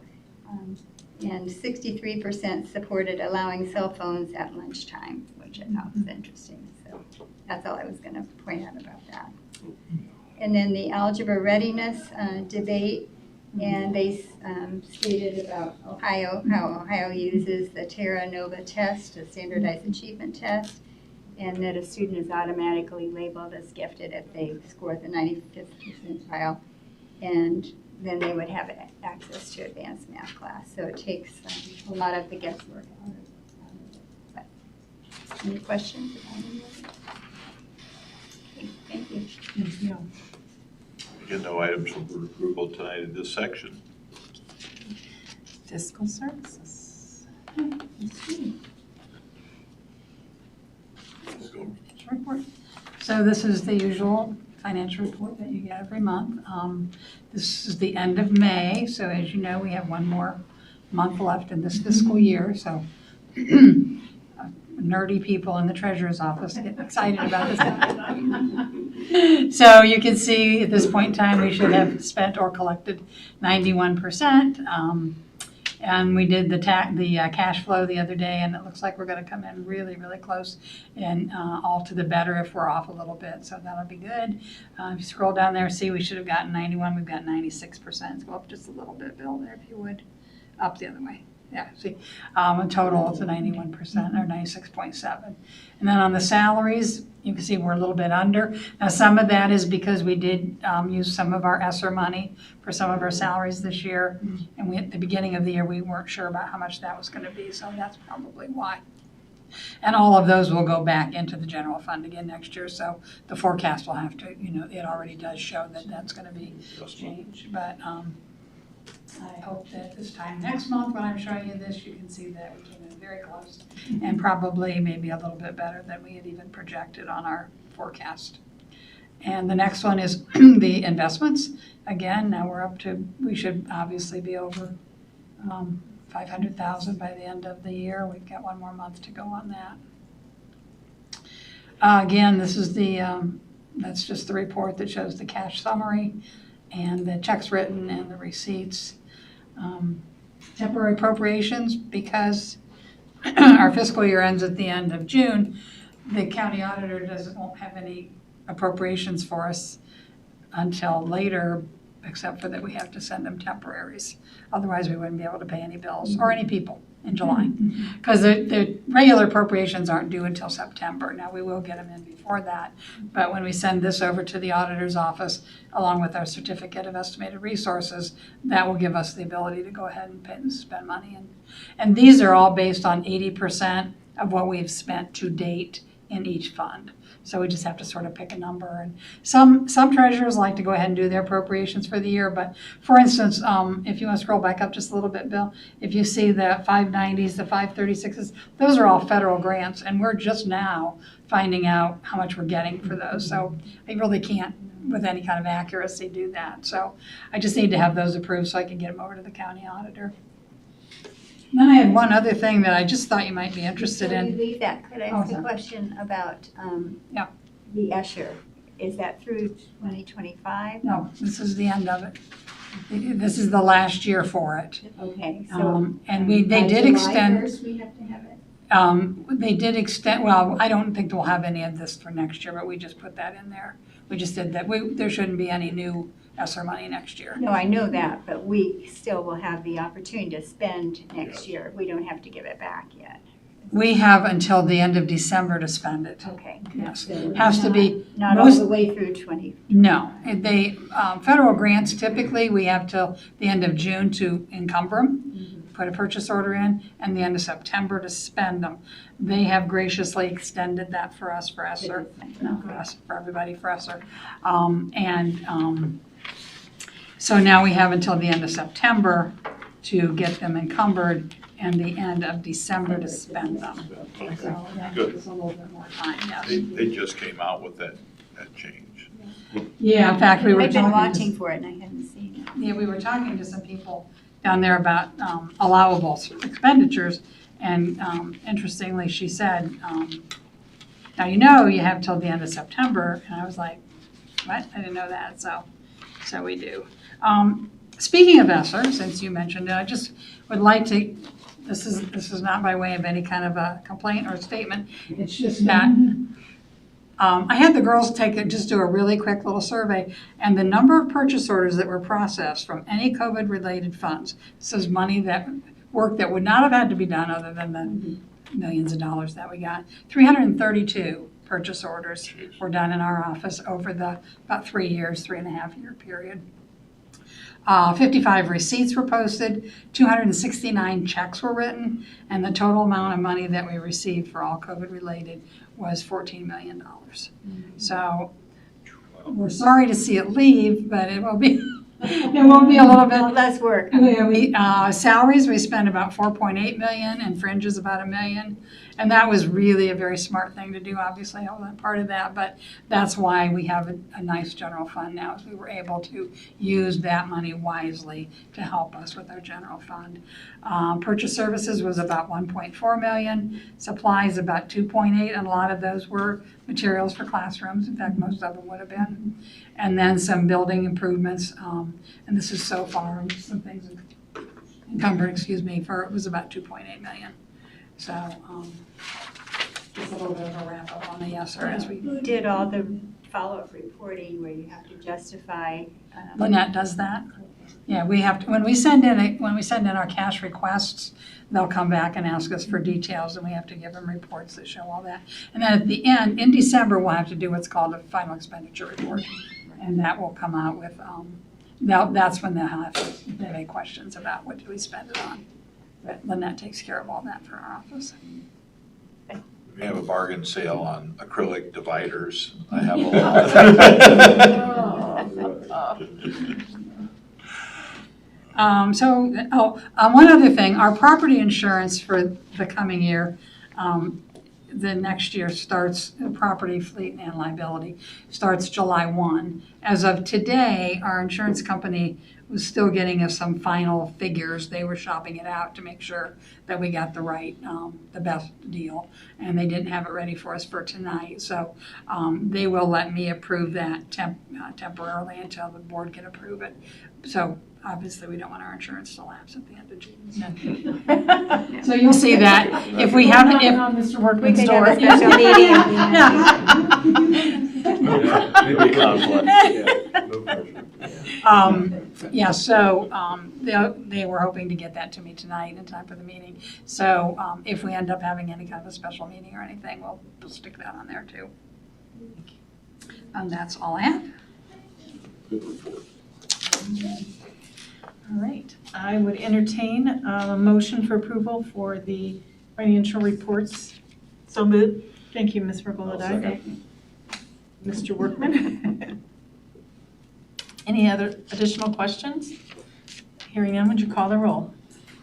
and 63% supported allowing cell phones at lunchtime, which I thought was interesting. So that's all I was going to point out about that. And then the algebra readiness debate, and they stated about Ohio, how Ohio uses the Terra Nova test, a standardized achievement test, and that a student is automatically labeled as gifted if they score the 95th percentile, and then they would have access to advanced math class. So it takes a lot of the guesswork out of it. But any questions about any of it? Okay, thank you.
Thank you.
Again, no items for approval tonight in this section.
Fiscal services. Let's see. Report. So this is the usual financial report that you get every month. This is the end of May, so as you know, we have one more month left in this fiscal year, so nerdy people in the treasurer's office get excited about this. So you can see at this point in time, we should have spent or collected 91%. And we did the cash flow the other day, and it looks like we're going to come in really, really close and all to the better if we're off a little bit. So that'll be good. If you scroll down there, see we should have gotten 91. We've got 96%. Go up just a little bit, Bill, there if you would. Up the other way. Yeah, see, in total it's a 91% or 96.7. And then on the salaries, you can see we're a little bit under. Now some of that is because we did use some of our ESSER money for some of our salaries this year. And at the beginning of the year, we weren't sure about how much that was going to be, so that's probably why. And all of those will go back into the general fund again next year, so the forecast will have to, it already does show that that's going to be changed. But I hope that this time next month when I'm showing you this, you can see that we came in very close and probably maybe a little bit better than we had even projected on our forecast. And the next one is the investments. Again, now we're up to, we should obviously be over 500,000 by the end of the year. We've got one more month to go on that. Again, this is that's just the report that shows the cash summary and the checks written and the receipts. Temporary appropriations, because our fiscal year ends at the end of June, the county auditor won't have any appropriations for us until later, except for that we have to send them temporaries. Otherwise, we wouldn't be able to pay any bills or any people in July. Because the regular appropriations aren't due until September. Now, we will get them in before that. But when we send this over to the auditor's office, along with our certificate of estimated resources, that will give us the ability to go ahead and pay and spend money. And these are all based on 80% of what we've spent to date in each fund. So we just have to sort of pick a number. And some treasurers like to go ahead and do their appropriations for the year. But for instance, if you want to scroll back up just a little bit, Bill, if you see the 590s, the 536s, those are all federal grants. And we're just now finding out how much we're getting for those. So I really can't, with any kind of accuracy, do that. So I just need to have those approved so I can get them over to the county auditor. Then I had one other thing that I just thought you might be interested
Before
in.
you leave that, could I ask a question about the ESSER? Is that through 2025?
No, this is the end of it. This is the last year for it.
Okay, so
And they did extend.
July 1st we have to have it?
They did extend, well, I don't think we'll have any of this for next year, but we just put that in there. We just did that. There shouldn't be any new ESSER money next year.
No, I know that, but we still will have the opportunity to spend next year. We don't have to give it back yet.
We have until the end of December to spend it.
Okay.
Yes.
So
Has to be.
Not all the way through 20.
No, federal grants, typically, we have till the end of June to encumber them, put a purchase order in, and the end of September to spend them. They have graciously extended that for us, for ESSER, for us, for everybody, for ESSER. So now we have until the end of September to get them encumbered and the end of December to spend them. So that
Good.
gives us a little bit more time, yes.
They just came out with that change.
Yeah, in fact, we were
I've been
talking
watching for it and I haven't seen it.
Yeah, we were talking to some people down there about allowable expenditures, and interestingly, she said, now you have till the end of September, and I was like, what? I didn't know that, so we do. Speaking of ESSER, since you mentioned it, I just would like to, this is not by way of any kind of a complaint or statement, it's just that I had the girls just do a really quick little survey, and the number of purchase orders that were processed from any COVID-related funds, this is work that would not have had to be done other than the millions of dollars that we got. 332 purchase orders were done in our office over the about 3.5 year period. 55 receipts were posted, 269 checks were written, and the total amount of money that we received for all COVID-related was $14 million. So we're sorry to see it leave, but it will be It will be a little bit.
Less work.
Salaries, we spend about 4.8 million, and fringes about $1 million. And that was really a very smart thing to do, obviously, I wasn't part of that, but that's why we have a nice general fund now, is we were able to use that money wisely to help us with our general fund. Purchase services was about 1.4 million, supplies about 2.8, and a lot of those were materials for classrooms, in fact, most of them would have been. And then some building improvements, and this is so far, some things encumbered, for, it was about 2.8 million. So, just a little bit of a wrap up on the ESSER as we.
Who did all the follow-up reporting where you have to justify?
Lynette does that. Yeah, we have to, when we send in our cash requests, they'll come back and ask us for details, and we have to give them reports that show all that. And then at the end, in December, we'll have to do what's called a final expenditure report, and that will come out with, that's when they'll have, if they have any questions about what do we spend it on. But Lynette takes care of all that for our office.
We have a bargain sale on acrylic dividers. I have a lot.
One other thing, our property insurance for the coming year, the next year starts, property, fleet, and liability, starts July 1. As of today, our insurance company was still getting us some final figures. They were shopping it out to make sure that we got the right, the best deal. And they didn't have it ready for us for tonight. So they will let me approve that temporarily until the board can approve it. So obviously we don't want our insurance to lapse at the end of June. So you'll see that if we have it,
on Mr.
We
Workman's
could
door.
have a special meeting.
Maybe a conflict, yeah, no pressure.
They were hoping to get that to me tonight in time for the meeting. So if we end up having any kind of a special meeting or anything, we'll stick that on there too. And that's all I have.
Good report.
All right, I would entertain a motion for approval for the financial reports.
So moved.
Thank you, Ms. Regola-Dye. Mr. Workman. Any other additional questions? Hearing none, would you call the roll?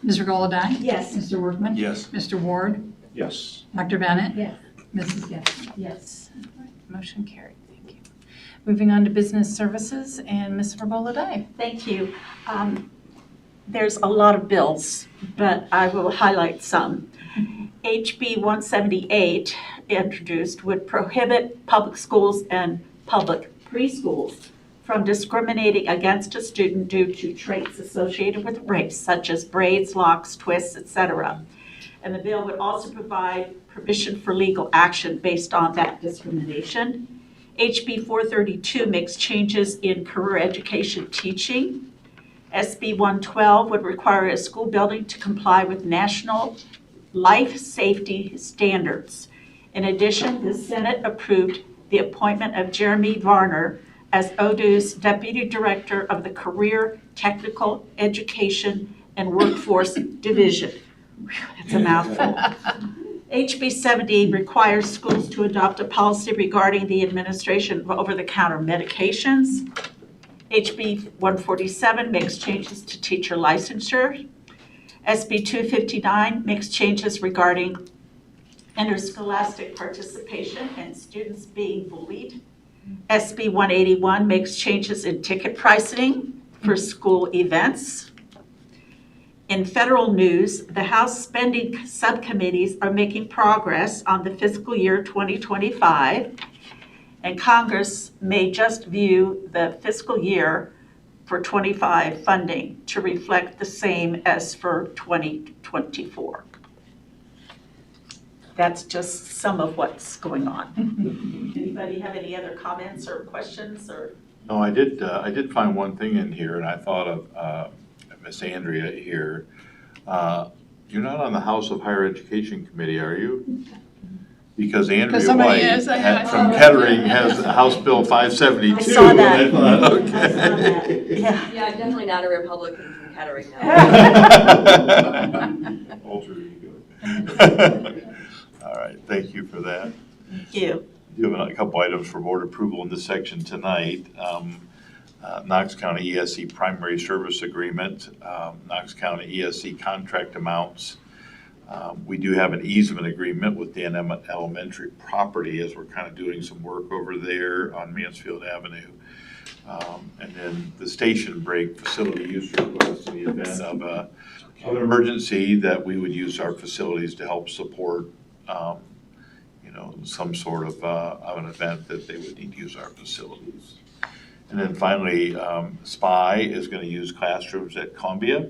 Ms. Regola-Dye?
Yes.
Mr. Workman?
Yes.
Mr. Ward?
Yes.
Dr. Bennett?
Yes.
Mrs. Gibson?
Yes. Motion carried, thank you. Moving on to business services, and Ms. Regola-Dye.
Thank you. There's a lot of bills, but I will highlight some. HB 178, introduced, would prohibit public schools and public preschools from discriminating against a student due to traits associated with race, such as braids, locks, twists, etc. And the bill would also provide permission for legal action based on that discrimination. HB 432 makes changes in career education teaching. SB 112 would require a school building to comply with national life safety standards. In addition, the Senate approved the appointment of Jeremy Varner as ODU's Deputy Director of the Career Technical Education and Workforce Division. Whew, that's a mouthful. HB 70 requires schools to adopt a policy regarding the administration of over-the-counter medications. HB 147 makes changes to teacher licensure. SB 259 makes changes regarding interscholastic participation and students being bullied. SB 181 makes changes in ticket pricing for school events. In federal news, the House spending subcommittees are making progress on the fiscal year 2025, and Congress may just view the fiscal year for 25 funding to reflect the same as for 2024. That's just some of what's going on. Anybody have any other comments or questions or?
No, I did find one thing in here, and I thought of Miss Andrea here. You're not on the House of Higher Education Committee, are you? Because Andrea
somebody
White
is, I know, I saw
from
that.
Kettering has House Bill 572.
I saw that.
And I thought,
I saw that.
okay.
Yeah.
Yeah, I'm definitely not a Republican from Kettering now.
Alter ego.
All right, thank you for that.
Thank you.
We do have a couple items for board approval in this section tonight. Knox County ESC Primary Service Agreement, Knox County ESC contract amounts. We do have an easement agreement with Dan Elementary property as we're kind of doing some work over there on Mansfield Avenue. And then the station break facility use request in the event of an emergency that we would use our facilities to help support, some sort of an event that they would need to use our facilities. And then finally, SPY is going to use classrooms at Columbia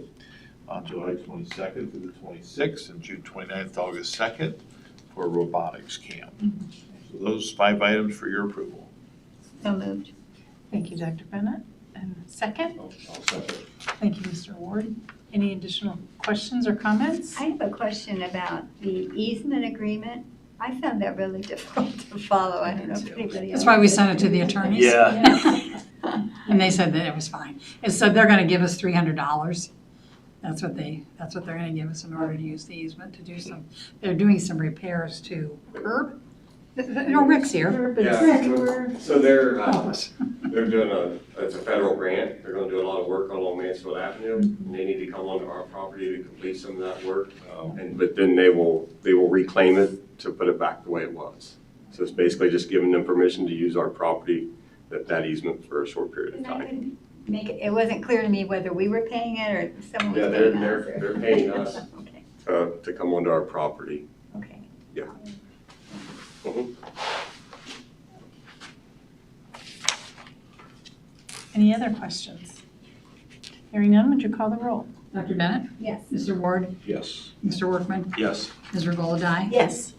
on July 22nd through the 26th and June 29th to August 2nd for a robotics camp. So those 5 items for your approval.
So moved.
Thank you, Dr. Bennett. And second?
I'll second.
Thank you, Mr. Ward. Any additional questions or comments?
I have a question about the easement agreement. I found that really difficult to follow. I don't know if anybody else.
That's why we sent it to the attorneys.
Yeah.
And they said that it was fine. It said they're gonna give us $300. That's what they're gonna give us in order to use the easement to do they're doing some repairs to Herb. No, Rick's here.
Yeah. So they're,
Help us.
they're doing it's a federal grant. They're gonna do a lot of work along Mansfield Avenue. And they need to come onto our property to complete some of that work. But then they will reclaim it to put it back the way it was. So it's basically just giving them permission to use our property, that easement for a short period of
And I
time.
couldn't make it wasn't clear to me whether we were paying it or someone was
Yeah,
paying us.
they're paying us
Okay,
to come onto our property.
okay.
Mhm.
Any other questions? Hearing none, would you call the roll?
Dr. Bennett?
Yes.
Mr. Ward?
Yes.
Mr. Workman?
Yes.
Ms. Regola-Dye?
Yes.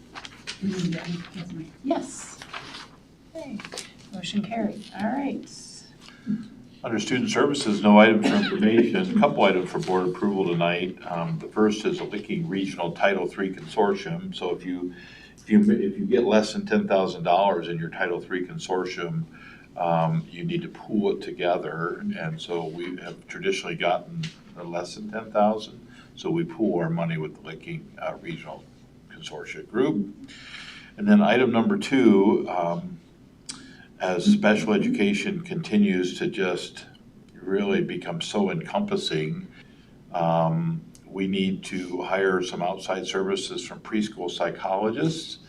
Yes. Okay, motion carried. All right.
Under Student Services, no items for information, a couple items for board approval tonight. The first is a Licking Regional Title III Consortium. So if you get less than $10,000 in your Title III consortium, you need to pool it together. And so we have traditionally gotten less than 10,000. So we pool our money with the Licking Regional Consortia Group. And then item number 2, as special education continues to just really become so encompassing, we need to hire some outside services from preschool psychologists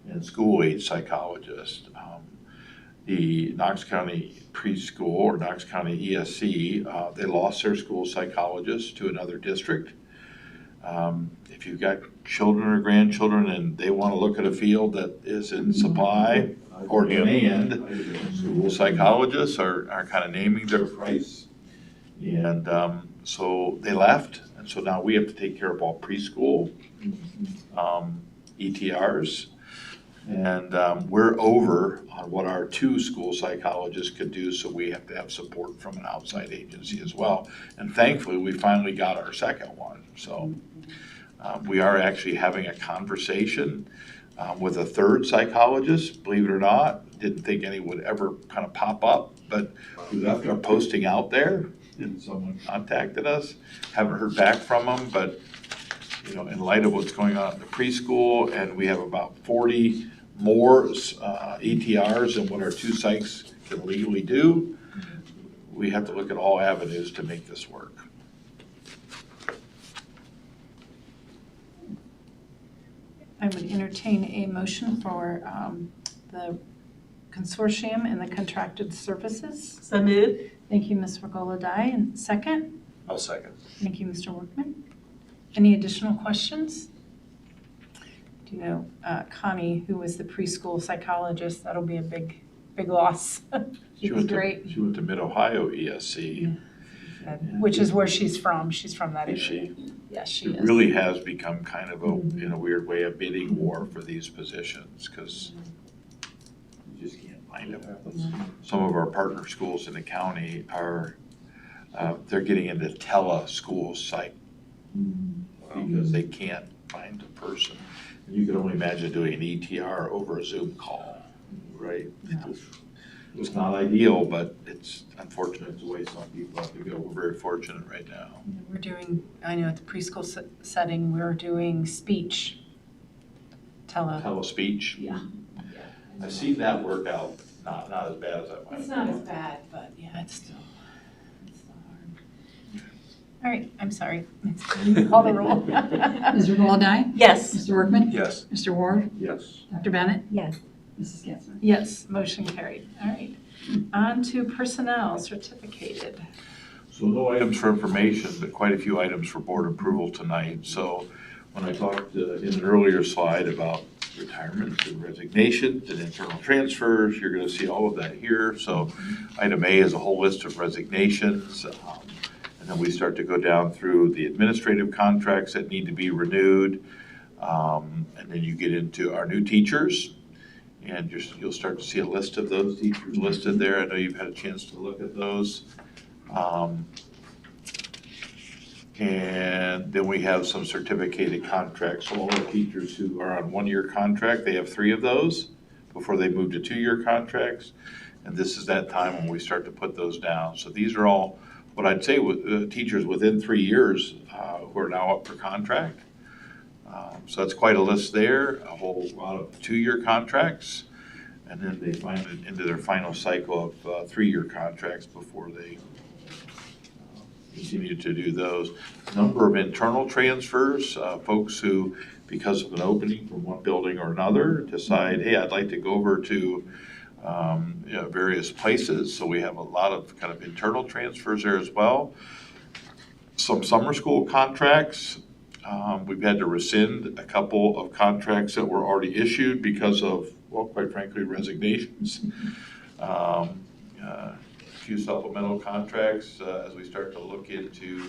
and school-age psychologists. The Knox County Preschool or Knox County ESC, they lost their school psychologist to another district. If you've got children or grandchildren and they want to look at a field that is in supply or demand, school psychologists are kind of naming their price. And so they left, and so now we have to take care of all preschool ETRs. And we're over on what our 2 school psychologists could do, so we have to have support from an outside agency as well. And thankfully, we finally got our second one. So we are actually having a conversation with a 3rd psychologist, believe it or not. Didn't think any would ever kind of pop up, but we left our posting out there and someone contacted us. Haven't heard back from them, but in light of what's going on at the preschool, and we have about 40 more ETRs than what our 2 psychs can legally do, we have to look at all avenues to make this work.
I would entertain a motion for the consortium and the contracted services.
So moved.
Thank you, Ms. Regola-Dye. And second?
I'll second.
Thank you, Mr. Workman. Any additional questions? Do you know Connie, who was the preschool psychologist? That'll be a big loss. She was great.
She went to Mid-Ohio ESC.
Which is where she's from. She's from that area.
Is she?
Yes, she
It
is.
really has become kind of in a weird way, a bidding war for these positions, because you just can't find them. Some of our partner schools in the county are, they're getting into tele-school psych because they can't find a person. You can only imagine doing an ETR over a Zoom call, right? It's not ideal, but it's unfortunate. It's the way some people have to go. We're very fortunate right now.
We're doing, I know at the preschool setting, we're doing speech.
Telespeech.
Yeah.
I've seen that work out, not as bad as I might.
It's not as bad, but yeah, it's still. All right, I'm sorry. Call the roll.
Mr. Holodye?
Yes.
Mr. Workman?
Yes.
Mr. Ward?
Yes.
Dr. Bennett?
Yes.
Mrs. Getzmann?
Yes, motion carried. All right. On to personnel certificated.
So no items for information, but quite a few items for board approval tonight. So when I talked in an earlier slide about retirements and resignations and internal transfers, you're going to see all of that here. So item A is a whole list of resignations. And then we start to go down through the administrative contracts that need to be renewed. And then you get into our new teachers. And you'll start to see a list of those teachers listed there. I know you've had a chance to look at those. And then we have some certificated contracts. So all the teachers who are on one-year contract, they have 3 of those before they move to 2-year contracts. And this is that time when we start to put those down. So these are all what I'd say with teachers within 3 years who are now up for contract. So that's quite a list there, a whole lot of 2-year contracts. And then they find it into their final cycle of 3-year contracts before they continue to do those. Number of internal transfers, folks who, because of an opening from one building or another, decide, hey, I'd like to go over to various places. So we have a lot of kind of internal transfers there as well. Some summer school contracts. We've had to rescind a couple of contracts that were already issued because of, well, quite frankly, resignations. A few supplemental contracts as we start to look into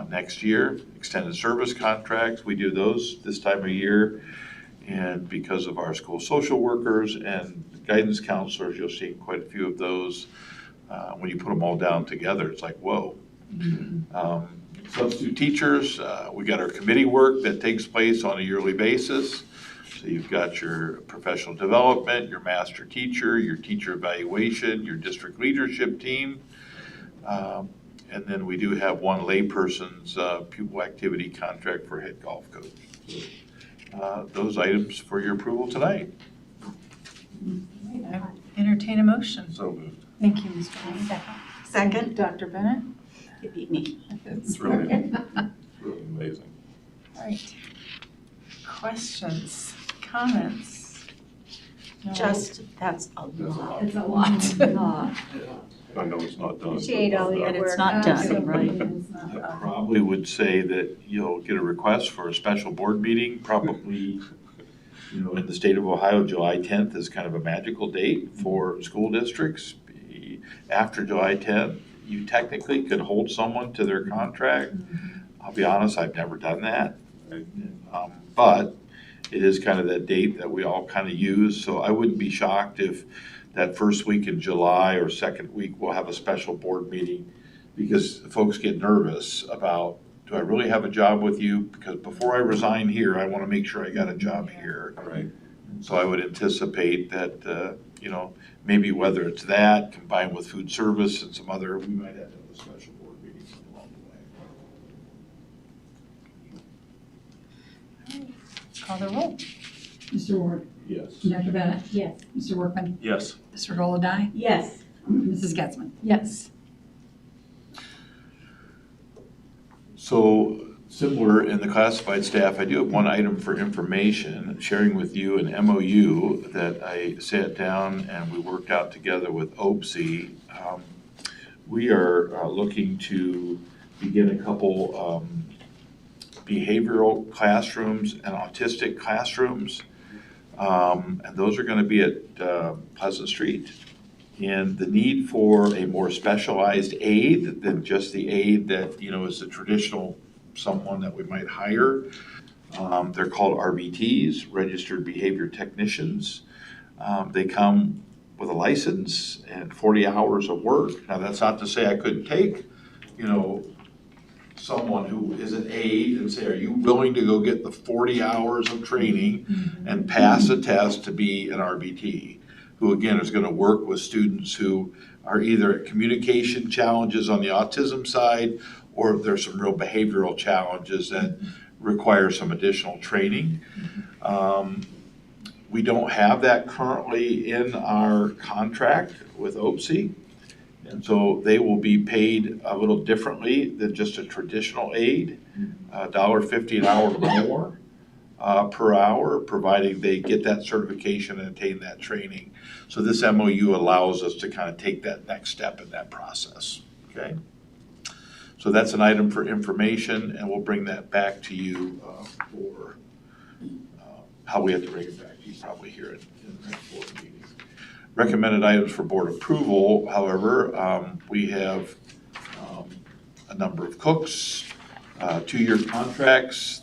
next year. Extended service contracts, we do those this time of year. And because of our school social workers and guidance counselors, you'll see quite a few of those. When you put them all down together, it's like, whoa. Substitute teachers, we got our committee work that takes place on a yearly basis. So you've got your professional development, your master teacher, your teacher evaluation, your district leadership team. And then we do have one layperson's pupil activity contract for head golf coach. So, those items for your approval tonight.
I entertain a motion.
So moved.
Thank you, Mr. Wayne.
Second.
Dr. Bennett?
You beat me.
It's really amazing.
All right. Questions, comments? No?
Just, that's a lot.
It's a lot.
I know it's not done.
Appreciate all your
And
work.
it's not done, right?
I probably would say that you'll get a request for a special board meeting, probably, in the state of Ohio, July 10th is kind of a magical date for school districts. After July 10th, you technically could hold someone to their contract. I'll be honest, I've never done that. But it is kind of that date that we all kind of use, so I wouldn't be shocked if that first week in July or second week, we'll have a special board meeting because folks get nervous about, do I really have a job with you? Because before I resign here, I want to make sure I got a job here.
Right.
So I would anticipate that, maybe whether it's that combined with food service and some other, we might have to have a special board meeting along the way.
Call the roll.
Mr. Ward?
Yes.
Dr. Bennett?
Yes.
Mr. Workman?
Yes.
Mr. Holodye?
Yes.
Mrs. Getzmann?
Yes.
So similar in the classified staff, I do have one item for information, sharing with you an MOU that I sat down and we worked out together with OPSI. We are looking to begin a couple behavioral classrooms and autistic classrooms. And those are going to be at Pleasant Street. And the need for a more specialized aide than just the aide that, is a traditional someone that we might hire. They're called RBTs, Registered Behavior Technicians. They come with a license and 40 hours of work. Now, that's not to say I couldn't take, someone who is an aide and say, are you willing to go get the 40 hours of training and pass a test to be an RBT, who again is going to work with students who are either at communication challenges on the autism side, or if there's some real behavioral challenges that require some additional training. We don't have that currently in our contract with OPSI. And so they will be paid a little differently than just a traditional aide, $1.50 an hour more per hour, providing they get that certification and attain that training. So this MOU allows us to kind of take that next step in that process, okay? So that's an item for information, and we'll bring that back to you for how we have to bring it back to you probably here in the next board meeting. Recommended items for board approval, however, we have a number of cooks, 2-year contracts,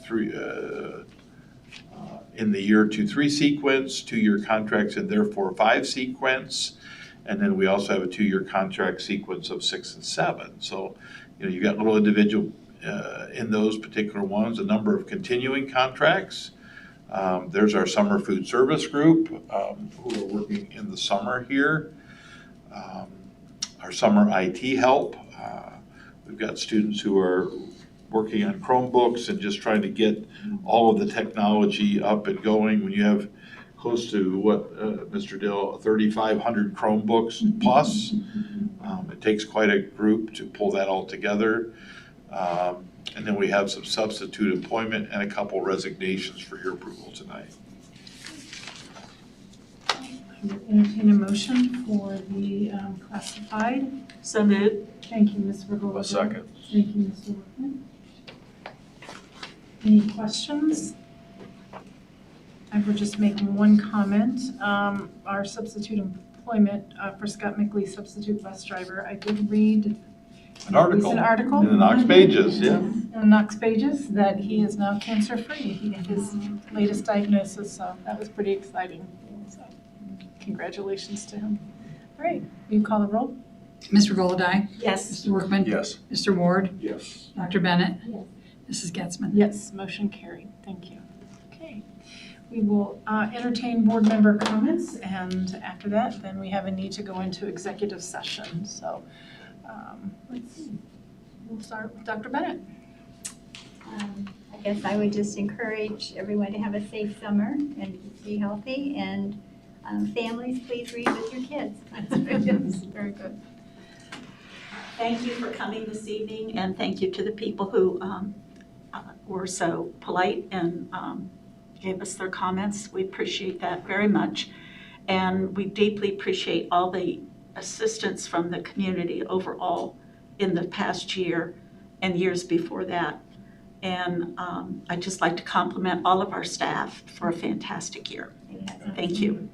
in the year 2-3 sequence, 2-year contracts in their 4-5 sequence, and then we also have a 2-year contract sequence of 6 and 7. So, you've got little individual in those particular ones, a number of continuing contracts. There's our summer food service group who are working in the summer here. Our summer IT help. We've got students who are working on Chromebooks and just trying to get all of the technology up and going. When you have close to, Mr. Dill, 3,500 Chromebooks plus, it takes quite a group to pull that all together. And then we have some substitute employment and a couple resignations for your approval tonight.
I will entertain a motion for the classified.
So moved.
Thank you, Ms. Regola.
A second.
Thank you, Mr. Workman. Any questions? I will just make one comment. Our substitute employment for Scott Mickley, substitute bus driver, I did read
An article.
An article.
In the Knox Pages, yeah.
In the Knox Pages that he is now cancer-free. He had his latest diagnosis, so that was pretty exciting. So congratulations to him. All right, will you call the roll?
Mr. Golodai?
Yes.
Mr. Workman?
Yes.
Mr. Ward?
Yes.
Dr. Bennett? Mrs. Getzmann?
Yes, motion carried. Thank you. Okay, we will entertain board member comments, and after that, then we have a need to go into executive session. So let's see. We'll start with Dr. Bennett.
I guess I would just encourage everyone to have a safe summer and be healthy, and families, please read with your kids.
Yes, very good.
Thank you for coming this evening, and thank you to the people who were so polite and gave us their comments. We appreciate that very much. And we deeply appreciate all the assistance from the community overall in the past year and years before that. And I'd just like to compliment all of our staff for a fantastic year. Thank you.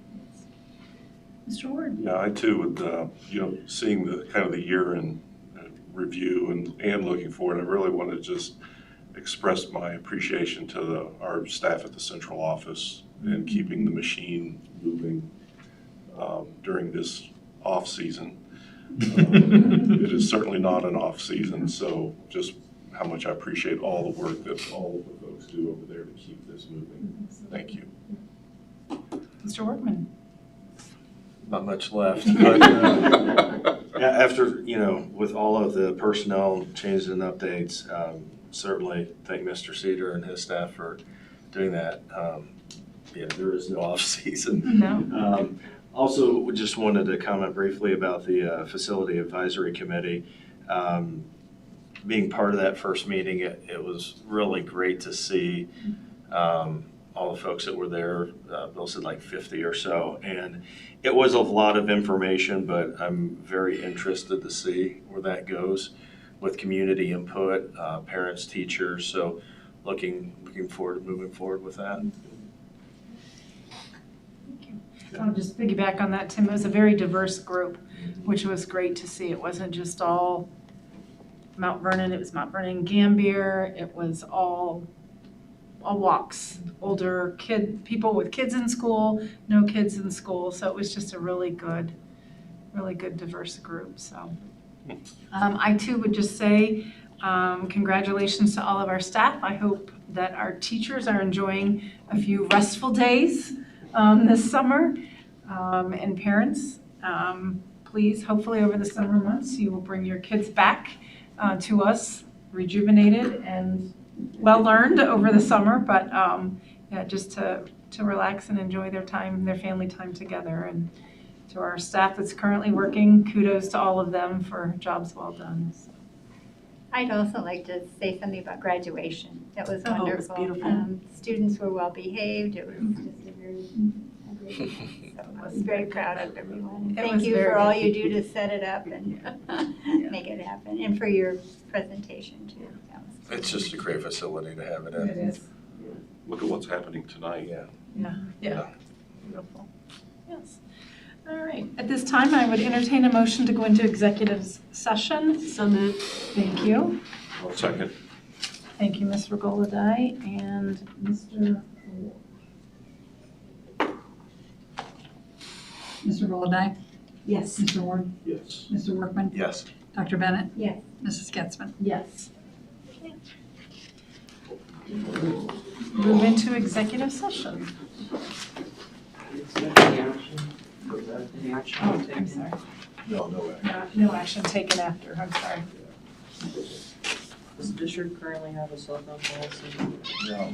Mr. Ward.
Yeah, I too would, seeing the kind of the year in review and looking forward, I really want to just express my appreciation to our staff at the central office and keeping the machine moving during this off season. It is certainly not an off season, so just how much I appreciate all the work that all of the folks do over there to keep this moving. Thank you.
Mr. Workman.
Not much left, but after, with all of the personnel changes and updates, certainly thank Mr. Cedar and his staff for doing that. There is no off season.
No.
Also, just wanted to comment briefly about the Facility Advisory Committee. Being part of that first meeting, it was really great to see all the folks that were there. Bill said like 50 or so, and it was a lot of information, but I'm very interested to see where that goes with community input, parents, teachers. So looking forward to moving forward with that.
I'll just piggyback on that, Tim. It was a very diverse group, which was great to see. It wasn't just all Mount Vernon. It was Mount Vernon, Gambier. It was all walks, older people with kids in school, no kids in school. So it was just a really good diverse group. So I too would just say congratulations to all of our staff. I hope that our teachers are enjoying a few restful days this summer, and parents, please, hopefully over the summer months, you will bring your kids back to us, rejuvenated and well learned over the summer, but just to relax and enjoy their time, their family time together. And To our staff that's currently working, kudos to all of them for jobs well done.
I'd also like to say something about graduation. That was
Oh, it was
wonderful.
beautiful.
Students were well behaved. It was just a great, so I was very proud of everyone.
It
Thank
was
you
very
for all
good.
you do to set it up and make it happen, and for your presentation too. That was
It's just a great facility to have it in.
It is.
Look at what's happening tonight.
Yeah. Beautiful. Yes. All right. At this time, I would entertain a motion to go into executive session.
So moved.
Thank you.
Second.
Thank you, Ms. Regoladai and Mr.
Mr. Golodai,
Yes.
Mr. Ward,
Yes.
Mr. Workman,
Yes.
Dr. Bennett,
Yes.
Mrs. Getzmann.
Yes. Move into executive session. Oh, I'm sorry.
No.
No action taken after, I'm sorry.
Does the district currently have a cell phone policy?
No.